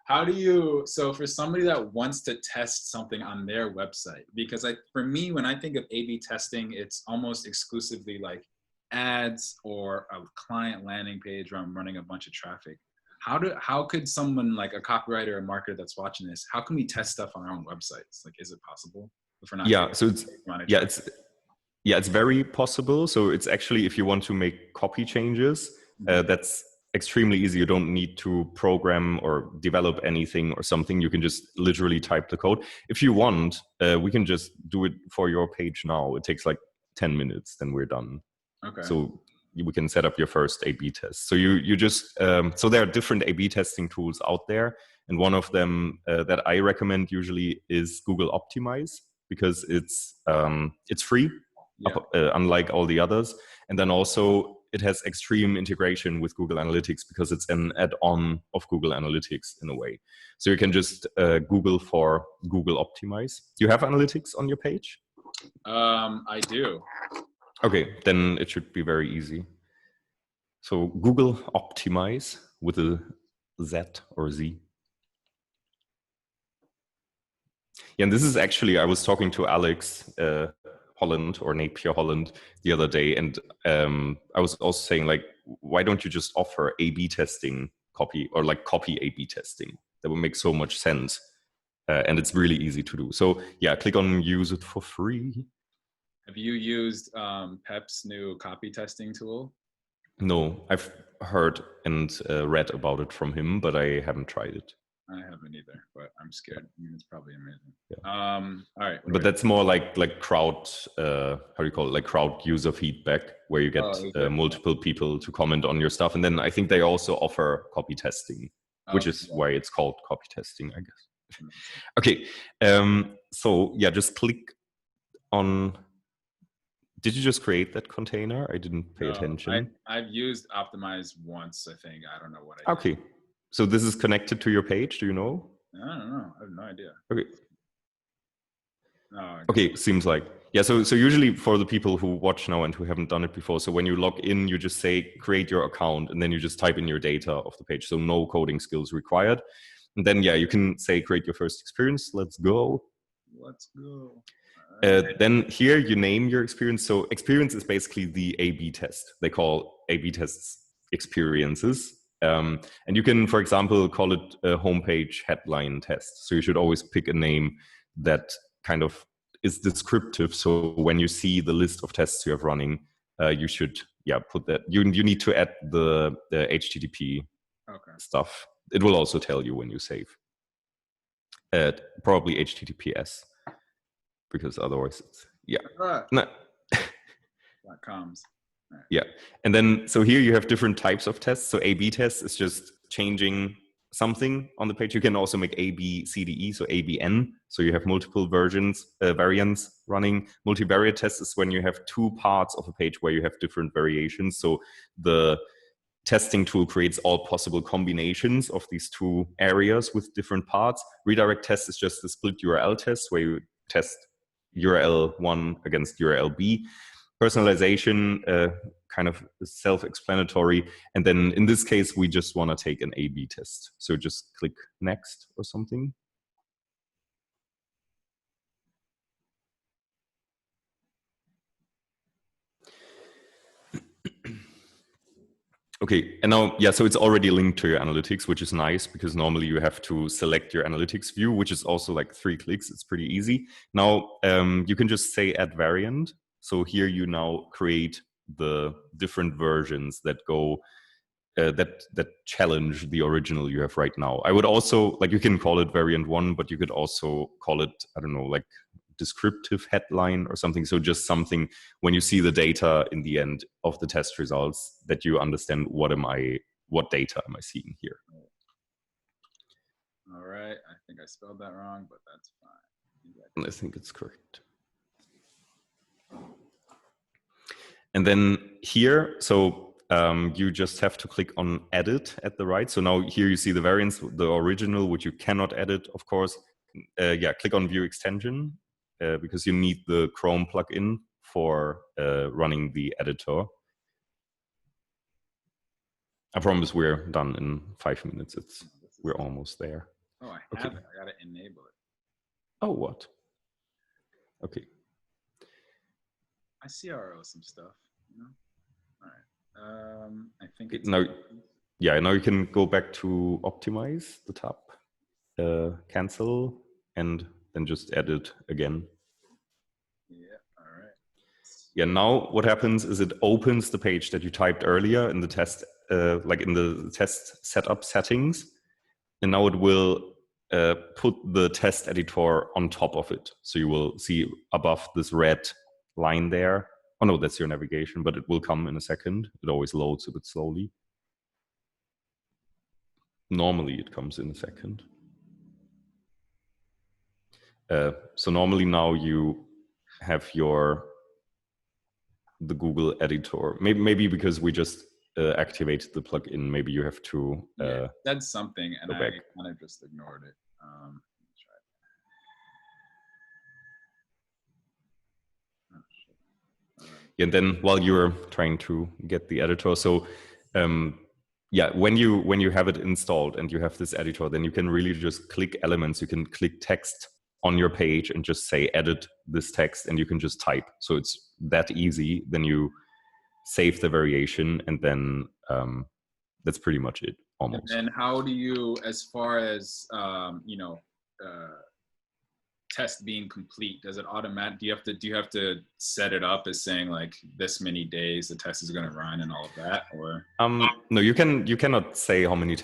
How do you, so for somebody that wants to test something on their website, because for me, when I think of A/B testing, it's almost exclusively like ads or a client landing page where I'm running a bunch of traffic. How could someone like a copywriter or marketer that's watching this, how can we test stuff on our own websites? Like, is it possible? If we're not it's very possible. So it's actually, if you want to make copy changes, that's extremely easy. You don't need to program or develop anything or something. You can just literally type the code. If you want, we can just do it for your page now. It takes like 10 minutes, then we're done. Okay. So we can set up your first A/B test. So you just, so there are different A/B testing tools out there. And one of them that I recommend usually is Google Optimize, because it's free, unlike all the others. And then also it has extreme integration with Google Analytics, because it's an add-on of Google Analytics in a way. So you can just Google for Google Optimize. Do you have analytics on your page? I do. Okay, then it should be very easy. So Google Optimize with a Z or Z. Yeah, and this is actually, I was talking to Alex Holland or Napier Holland the other day, and I was also saying, like, why don't you just offer A/B testing copy, or like copy A/B testing? That would make so much sense, and it's really easy to do. So yeah, click on use it for free. Have you used Pep's new copy testing tool? No, I've heard and read about it from him, but I haven't tried it. I haven't either, but I'm scared. I mean, it's probably amazing. Yeah. All right. But that's more like crowd, how do you call it? Like crowd user feedback, where you get multiple people to comment on your stuff. And then I think they also offer copy testing, which is why it's called copy testing, I guess. Okay. So yeah, just click on. Did you just create that container? I didn't pay attention. I've used Optimize once, I think. I don't know what I did. Okay. So this is connected to your page, do you know? I don't know. I have no idea. Okay. No, okay, seems like. Yeah, so usually for the people who watch now and who haven't done it before, so when you log in, you just say, create your account, and then you just type in your data of the page. So no coding skills required. And then, yeah, you can say create your first experience. Let's go. Let's go. Right. Then here you name your experience. So experience is basically the A/B test. They call A/B tests experiences. And you can, for example, call it a homepage headline test. So you should always pick a name that kind of is descriptive. So when you see the list of tests you have running, you should, put that. You need to add the HTTP stuff. It will also tell you when you save. Probably HTTPS, because otherwise it's, no. .coms. Right. Yeah. And then, so here you have different types of tests. So A/B test is just changing something on the page. You can also make ABCDE, so ABN. So you have multiple variants running. Multivariate test is when you have two parts of a page where you have different variations. So the testing tool creates all possible combinations of these two areas with different parts. Redirect test is just a split URL test where you test URL 1 against URL B. Personalization, kind of self-explanatory. And then in this case, we just want to take an A/B test. So just click next or something. Okay, and now, so it's already linked to your analytics, which is nice because normally you have to select your analytics view, which is also like 3 clicks. It's pretty easy. Now, you can just say add variant. So here you now create the different versions that go, that challenge the original you have right now. I would also, like, you can call it variant 1, but you could also call it, I don't know, like descriptive headline or something. So just something when you see the data in the end of the test results that you understand what data am I seeing here. All right. I think I spelled that wrong, but that's fine. I think it's correct. And then here, so you just have to click on edit at the right. So now here you see the variants, the original, which you cannot edit, of course. Click on view extension because you need the Chrome plugin for running the editor. I promise we're done in 5 minutes. We're almost there. Oh, I have it. I gotta enable it. Oh, what? Okay. I CRO some stuff, you know? All right. I think it's now you can go back to optimize the tab, cancel, and then just edit again. Yeah, all right. Yeah, now what happens is it opens the page that you typed earlier in the test, like in the test setup settings, and now it will put the test editor on top of it. So you will see above this red line there. Oh no, that's your navigation, but it will come in a second. It always loads a bit slowly. Normally it comes in a second. So normally now you have the Google editor. Maybe because we just activated the plugin, maybe you have to. That's something, and I kind of just ignored it. And then while you're trying to get the editor, so when you have it installed and you have this editor, then you can really just click elements. You can click text on your page and just say edit this text, and you can just type. So it's that easy. Then you save the variation, and then that's pretty much it, almost. And how do you, as far as test being complete, does it automatic? Do you have to set it up as saying like this many days the test is going to run and all of that, or? No, you cannot say how many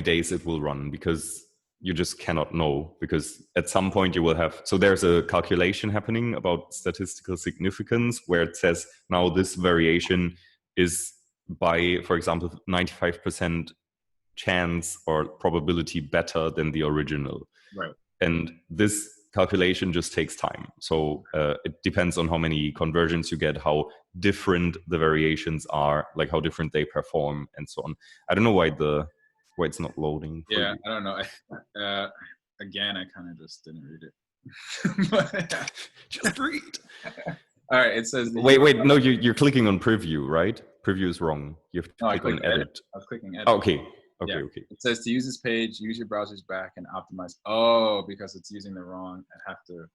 days it will run, because you just cannot know, because at some point you will have, so there's a calculation happening about statistical significance where it says now this variation is by, for example, 95% chance or probability better than the original. Right. And this calculation just takes time. So it depends on how many conversions you get, how different the variations are, like how different they perform and so on. I don't know why it's not loading. Yeah, I don't know. Again, I kind of just didn't read it. Just read. All right, it says. Wait, no, you're clicking on preview, right? Preview is wrong. You have to click on edit. I was clicking edit. Oh, okay. Yeah. Okay. It says to use this page, use your browser's back and optimize. Oh, because it's using the wrong. I have to.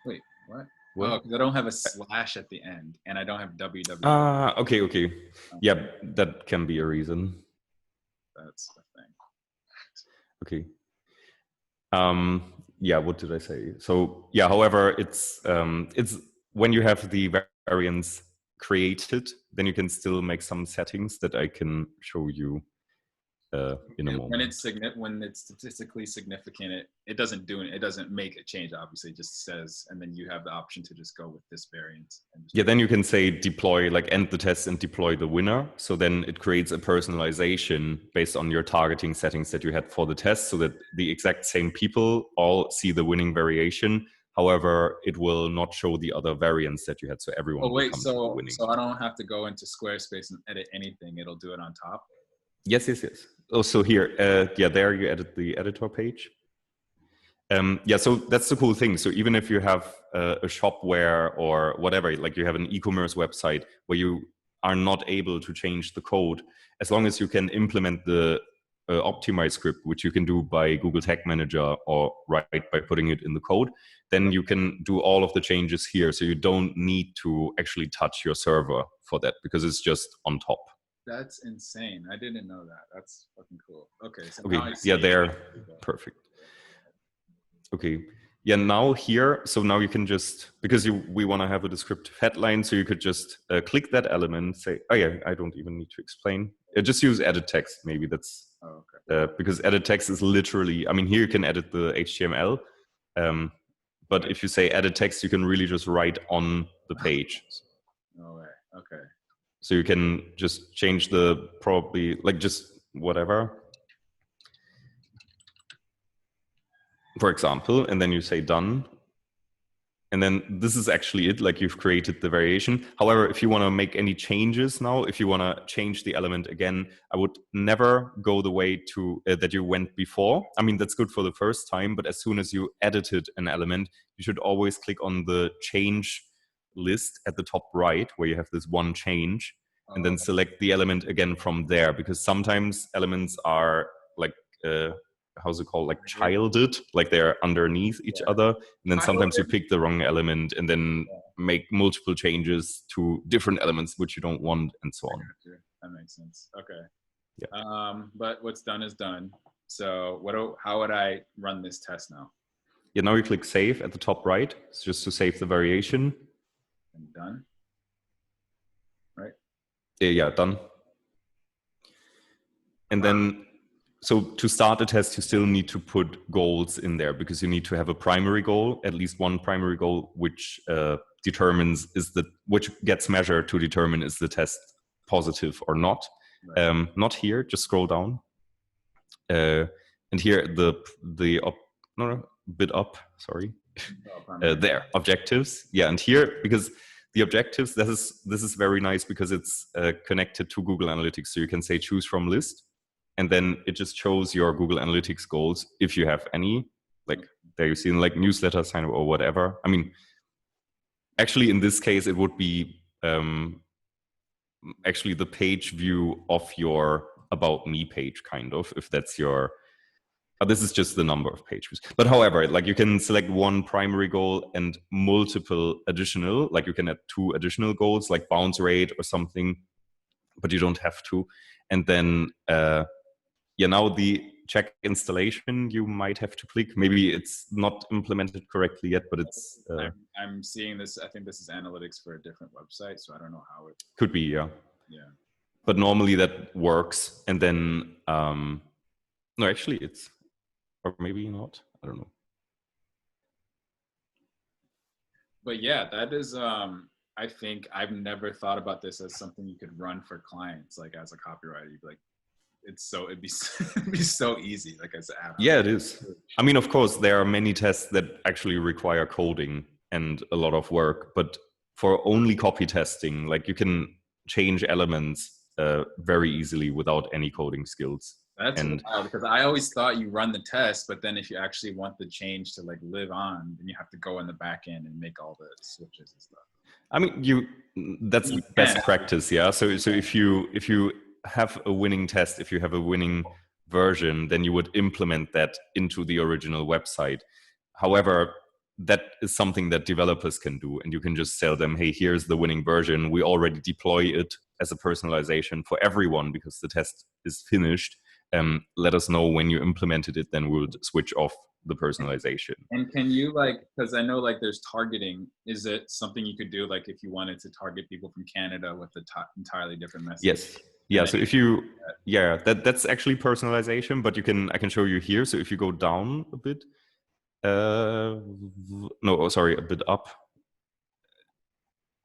Wait, what? What? Oh, because I don't have a slash at the end, and I don't have www. Okay. Yeah, that can be a reason. That's the thing. Okay. Yeah, what did I say? So yeah, however, it's when you have the variance created, then you can still make some settings that I can show you in a moment. When it's statistically significant, it doesn't do it. It doesn't make a change. Obviously, it just says, and then you have the option to just go with this variance. Yeah, then you can say deploy, like end the test and deploy the winner. So then it creates a personalization based on your targeting settings that you had for the test, so that the exact same people all see the winning variation. However, it will not show the other variants that you had, so everyone will come to the winning. So I don't have to go into Squarespace and edit anything. It'll do it on top. Yes. Also here, there you edit the editor page. So that's the cool thing. So even if you have a shopware or whatever, like you have an e-commerce website where you are not able to change the code, as long as you can implement the optimize script, which you can do by Google Tag Manager or by putting it in the code, then you can do all of the changes here. So you don't need to actually touch your server for that, because it's just on top. That's insane. I didn't know that. That's fucking cool. Okay. So okay. Yeah, they're perfect. Okay. Yeah, now here, so now you can just, because we want to have a descriptive headline, so you could just click that element, say, oh yeah, I don't even need to explain. Just use edit text, maybe that's, because edit text is literally, I mean, here you can edit the HTML, but if you say edit text, you can really just write on the page. No way. Okay. So you can just change the, probably, like just whatever. For example, and then you say done. And then this is actually it, like you've created the variation. However, if you want to make any changes now, if you want to change the element again, I would never go the way to that you went before. I mean, that's good for the first time, but as soon as you edited an element, you should always click on the change list at the top right, where you have this one change, and then select the element again from there, because sometimes elements are like, how's it called, like childed, like they're underneath each other, and then sometimes you pick the wrong element and then make multiple changes to different elements which you don't want, and so on. That makes sense. Okay. Yeah. But what's done is done. So how would I run this test now? Yeah, now you click save at the top right. It's just to save the variation. And done. Right? Yeah, done. And then, so to start the test, you still need to put goals in there, because you need to have a primary goal, at least one primary goal, which determines which gets measured to determine is the test positive or not. Right. Not here, just scroll down. And here bit up, sorry. There, objectives. Yeah, and here, because the objectives, this is very nice, because it's connected to Google Analytics. So you can say choose from list, and then it just shows your Google Analytics goals, if you have any. Like there you see, like newsletter sign up or whatever. I mean, actually in this case, it would be actually the page view of your About Me page, kind of, if that's your, this is just the number of pages. But however, like you can select one primary goal and multiple additional, like you can add 2 additional goals, like bounce rate or something, but you don't have to. And then, now the check installation, you might have to click. Maybe it's not implemented correctly yet, but it's... I'm seeing this. I think this is analytics for a different website, so I don't know how it... Could be, yeah. Yeah. But normally that works. And then, no, actually it's... Or maybe not. I don't know. But yeah, that is, I think I've never thought about this as something you could run for clients, like as a copywriter. You'd be like, it'd be so easy, like as an app. Yeah, it is. I mean, of course, there are many tests that actually require coding and a lot of work, but for only copy testing, like you can change elements very easily without any coding skills. That's wild, because I always thought you run the test, but then if you actually want the change to like live on, then you have to go in the back end and make all the switches and stuff. I mean, that's best practice, yeah. So if you have a winning test, if you have a winning version, then you would implement that into the original website. However, that is something that developers can do, and you can just tell them, hey, here's the winning version. We already deploy it as a personalization for everyone because the test is finished. Let us know when you implemented it, then we'll switch off the personalization. And can you, like, because I know like there's targeting, is it something you could do, like if you wanted to target people from Canada with an entirely different message? Yes. Yeah. So if you, that's actually personalization, but I can show you here. So if you go down a bit, a bit up,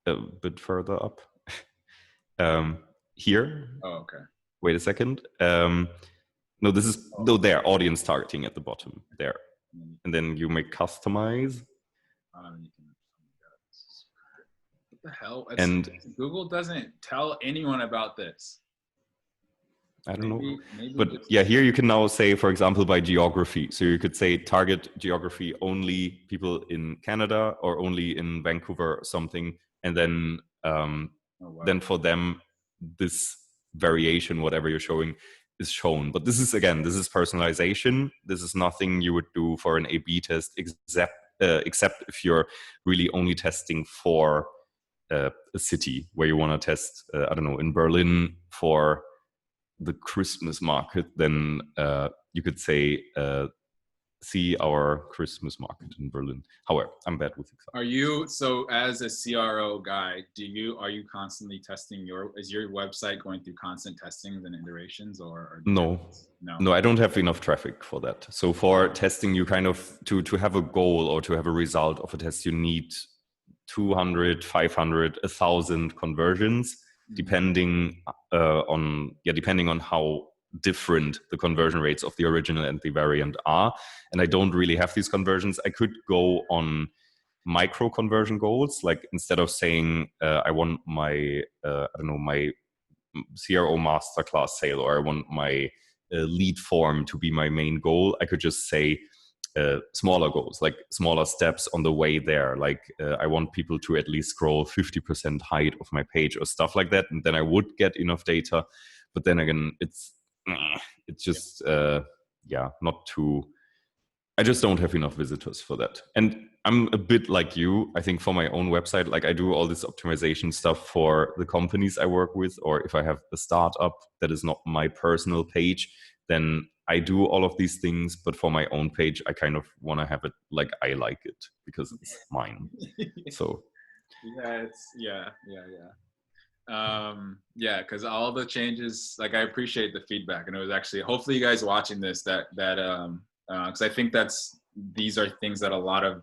a bit further up. Here. Oh, okay. Wait a second. No, this is there, audience targeting at the bottom there, and then you may customize. What the hell? And Google doesn't tell anyone about this. I don't know, but yeah, here you can now say, for example, by geography. So you could say target geography only people in Canada or only in Vancouver or something, and then then for them this variation, whatever you're showing, is shown. But this is personalization. This is nothing you would do for an A/B test, except if you're really only testing for a city where you want to test, I don't know, in Berlin for the Christmas market, then you could say, see our Christmas market in Berlin. However, I'm bad with examples. Are you, so as a CRO guy, are you constantly testing is your website going through constant testings and iterations, or no, I don't have enough traffic for that. So for testing, you kind of, to have a goal or to have a result of a test, you need 200, 500, 1,000 conversions, depending on how different the conversion rates of the original and the variant are. And I don't really have these conversions. I could go on micro conversion goals, like instead of saying I want my my CRO masterclass sale, or I want my lead form to be my main goal, I could just say smaller goals, like smaller steps on the way there. Like I want people to at least scroll 50% height of my page or stuff like that. And then I would get enough data. But then again, it's just, not too, I just don't have enough visitors for that. And I'm a bit like you, I think, for my own website. Like I do all this optimization stuff for the companies I work with, or if I have a startup that is not my personal page, then I do all of these things. But for my own page, I kind of want to have it like I like it because it's mine. So because all the changes, like, I appreciate the feedback, and it was actually, hopefully you guys watching this, because I think these are things that a lot of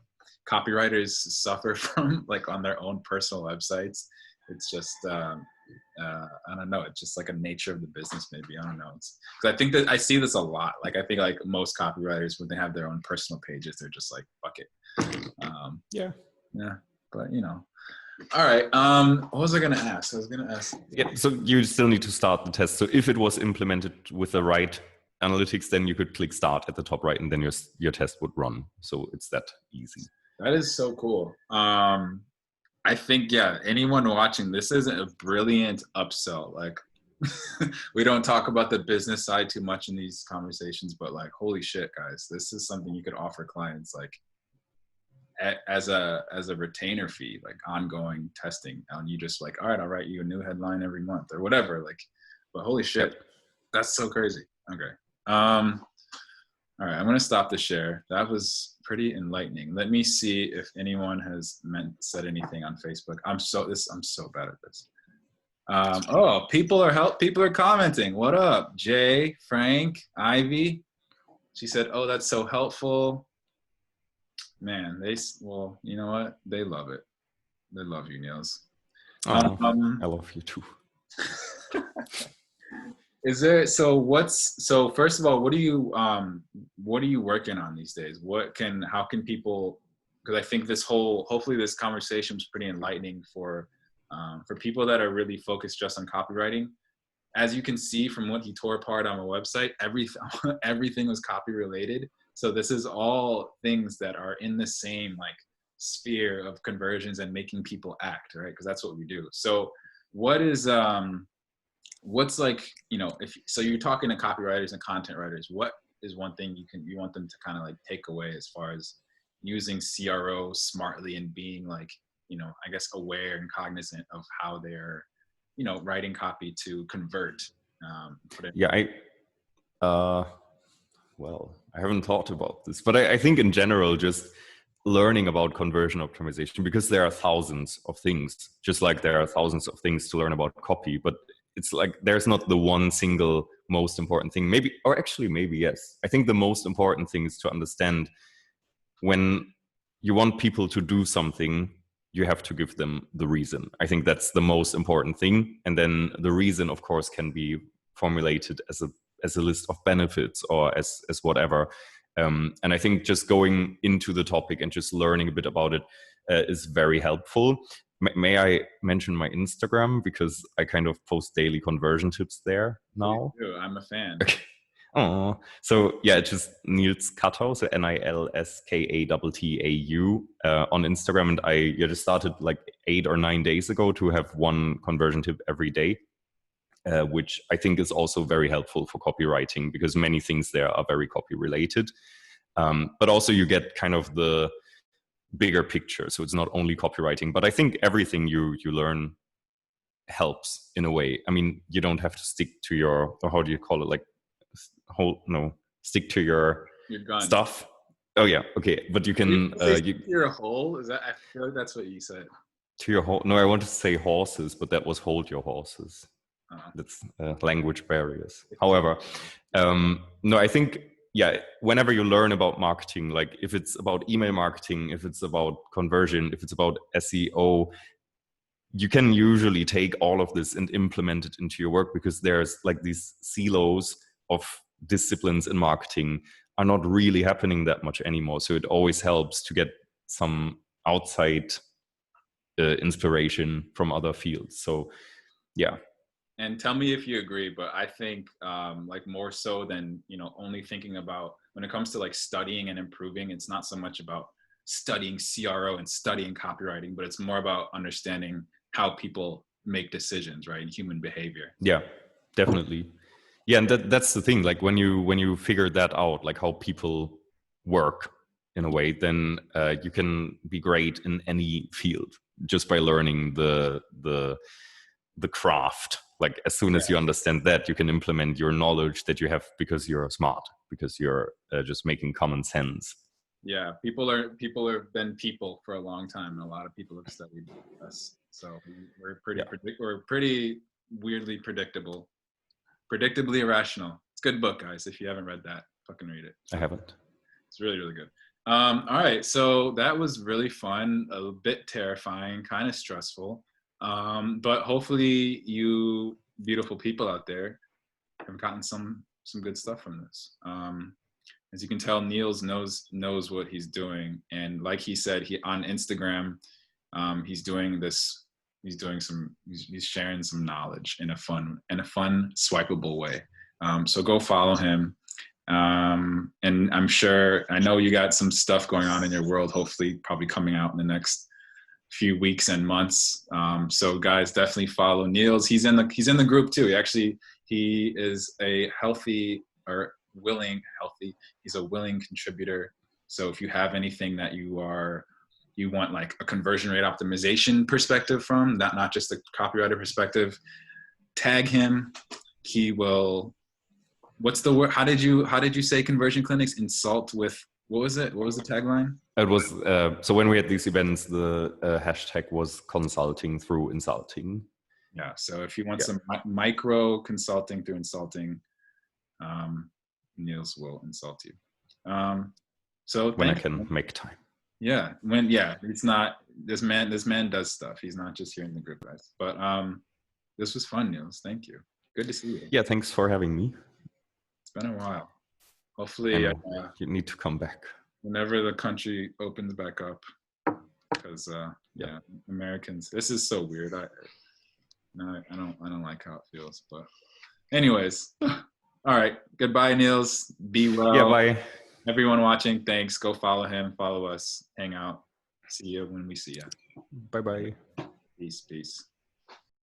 copywriters suffer from, like on their own personal websites. It's just I don't know, it's just like a nature of the business, maybe. I don't know. Because I think that I see this a lot. Like I think like most copywriters, when they have their own personal pages, they're just like, fuck it. But all right. What was I gonna ask? Yeah, so you still need to start the test. So if it was implemented with the right analytics, then you could click start at the top right, and then your test would run. So it's that easy. That is so cool. I think, anyone watching, this is a brilliant upsell. Like, we don't talk about the business side too much in these conversations, but like, holy shit, guys, this is something you could offer clients, like as a retainer fee, like ongoing testing. And you just like, all right, I'll write you a new headline every month or whatever. Like, but holy shit, that's so crazy. Okay. All right, I'm gonna stop the share. That was pretty enlightening. Let me see if anyone has said anything on Facebook. I'm so bad at this. People are commenting. What up, Jay, Frank, Ivy? She said, "Oh, that's so helpful." Man, you know what? They love it. They love you, Nils. I love you too. Is there, so first of all, what are you working on these days? How can people, because I think hopefully this conversation was pretty enlightening for people that are really focused just on copywriting. As you can see from what he tore apart on my website, everything was copy related. So this is all things that are in the same like sphere of conversions and making people act, right? Because that's what we do. So what is what's like, if so you're talking to copywriters and content writers, what is one thing you want them to kind of like take away as far as using CRO smartly and being like, I guess aware and cognizant of how they're, writing copy to convert. Yeah, well, I haven't thought about this, but I think in general, just learning about conversion optimization, because there are thousands of things, just like there are thousands of things to learn about copy, but it's like there's not the one single most important thing. Maybe, or actually maybe yes. I think the most important thing is to understand when you want people to do something, you have to give them the reason. I think that's the most important thing. And then the reason, of course, can be formulated as a list of benefits or as whatever. And I think just going into the topic and just learning a bit about it is very helpful. May I mention my Instagram, because I kind of post daily conversion tips there now? I'm a fan. Okay. Oh, so yeah, it's just Nils Kattau, so NILSKATTAU on Instagram, and I just started like 8 or 9 days ago to have one conversion tip every day, which I think is also very helpful for copywriting, because many things there are very copy related, but also you get kind of the bigger picture. So it's not only copywriting, but I think everything you learn helps in a way. I mean, you don't have to stick to your, or how do you call it, like stick to your gun. Stuff. Oh yeah, okay, but you can your hole. Is that? I feel like that's what you said. To your whole. No, I wanted to say horses, but that was hold your horses. That's language barriers. However, no, I think whenever you learn about marketing, like if it's about email marketing, if it's about conversion, if it's about SEO, you can usually take all of this and implement it into your work, because there's like these silos of disciplines in marketing are not really happening that much anymore. So it always helps to get some outside inspiration from other fields. So yeah. And tell me if you agree, but I think like more so than, only thinking about when it comes to like studying and improving, it's not so much about studying CRO and studying copywriting, but it's more about understanding how people make decisions, right? And human behavior. Yeah, definitely. Yeah, and that's the thing. Like when you figure that out, like how people work in a way, then you can be great in any field just by learning the craft. Like as soon as you understand that, you can implement your knowledge that you have because you're smart, because you're just making common sense. Yeah, people have been people for a long time, and a lot of people have studied us. So we're pretty weirdly predictable, predictably irrational. It's a good book, guys. If you haven't read that, fucking read it. I haven't. It's really, really good. All right, so that was really fun, a bit terrifying, kind of stressful, but hopefully you beautiful people out there have gotten some good stuff from this. As you can tell, Nils knows what he's doing, and like he said, he on Instagram, he's doing this. He's sharing some knowledge in a fun swipeable way. So go follow him. And I know you got some stuff going on in your world, hopefully probably coming out in the next few weeks and months. So guys, definitely follow Nils. He's in the group too. He is a he's a willing contributor. So if you have anything that you want like a conversion rate optimization perspective from, not just a copywriter perspective, tag him. He will. What's the word? How did you say conversion clinics? Insult with, what was it? What was the tagline? It was so when we had these events, the hashtag was consulting through insulting. Yeah. So if you want some micro consulting through insulting, Nils will insult you. So when I can make time. Yeah. It's not, this man does stuff. He's not just here in the group, guys. But this was fun, Nils. Thank you. Good to see you. Yeah, thanks for having me. It's been a while. Hopefully you need to come back whenever the country opens back up, because Americans, this is so weird. I don't like how it feels, but anyways. All right, goodbye, Nils. Be well. Yeah, bye. Everyone watching, thanks. Go follow him, follow us, hang out. See you when we see you. Bye bye. Peace.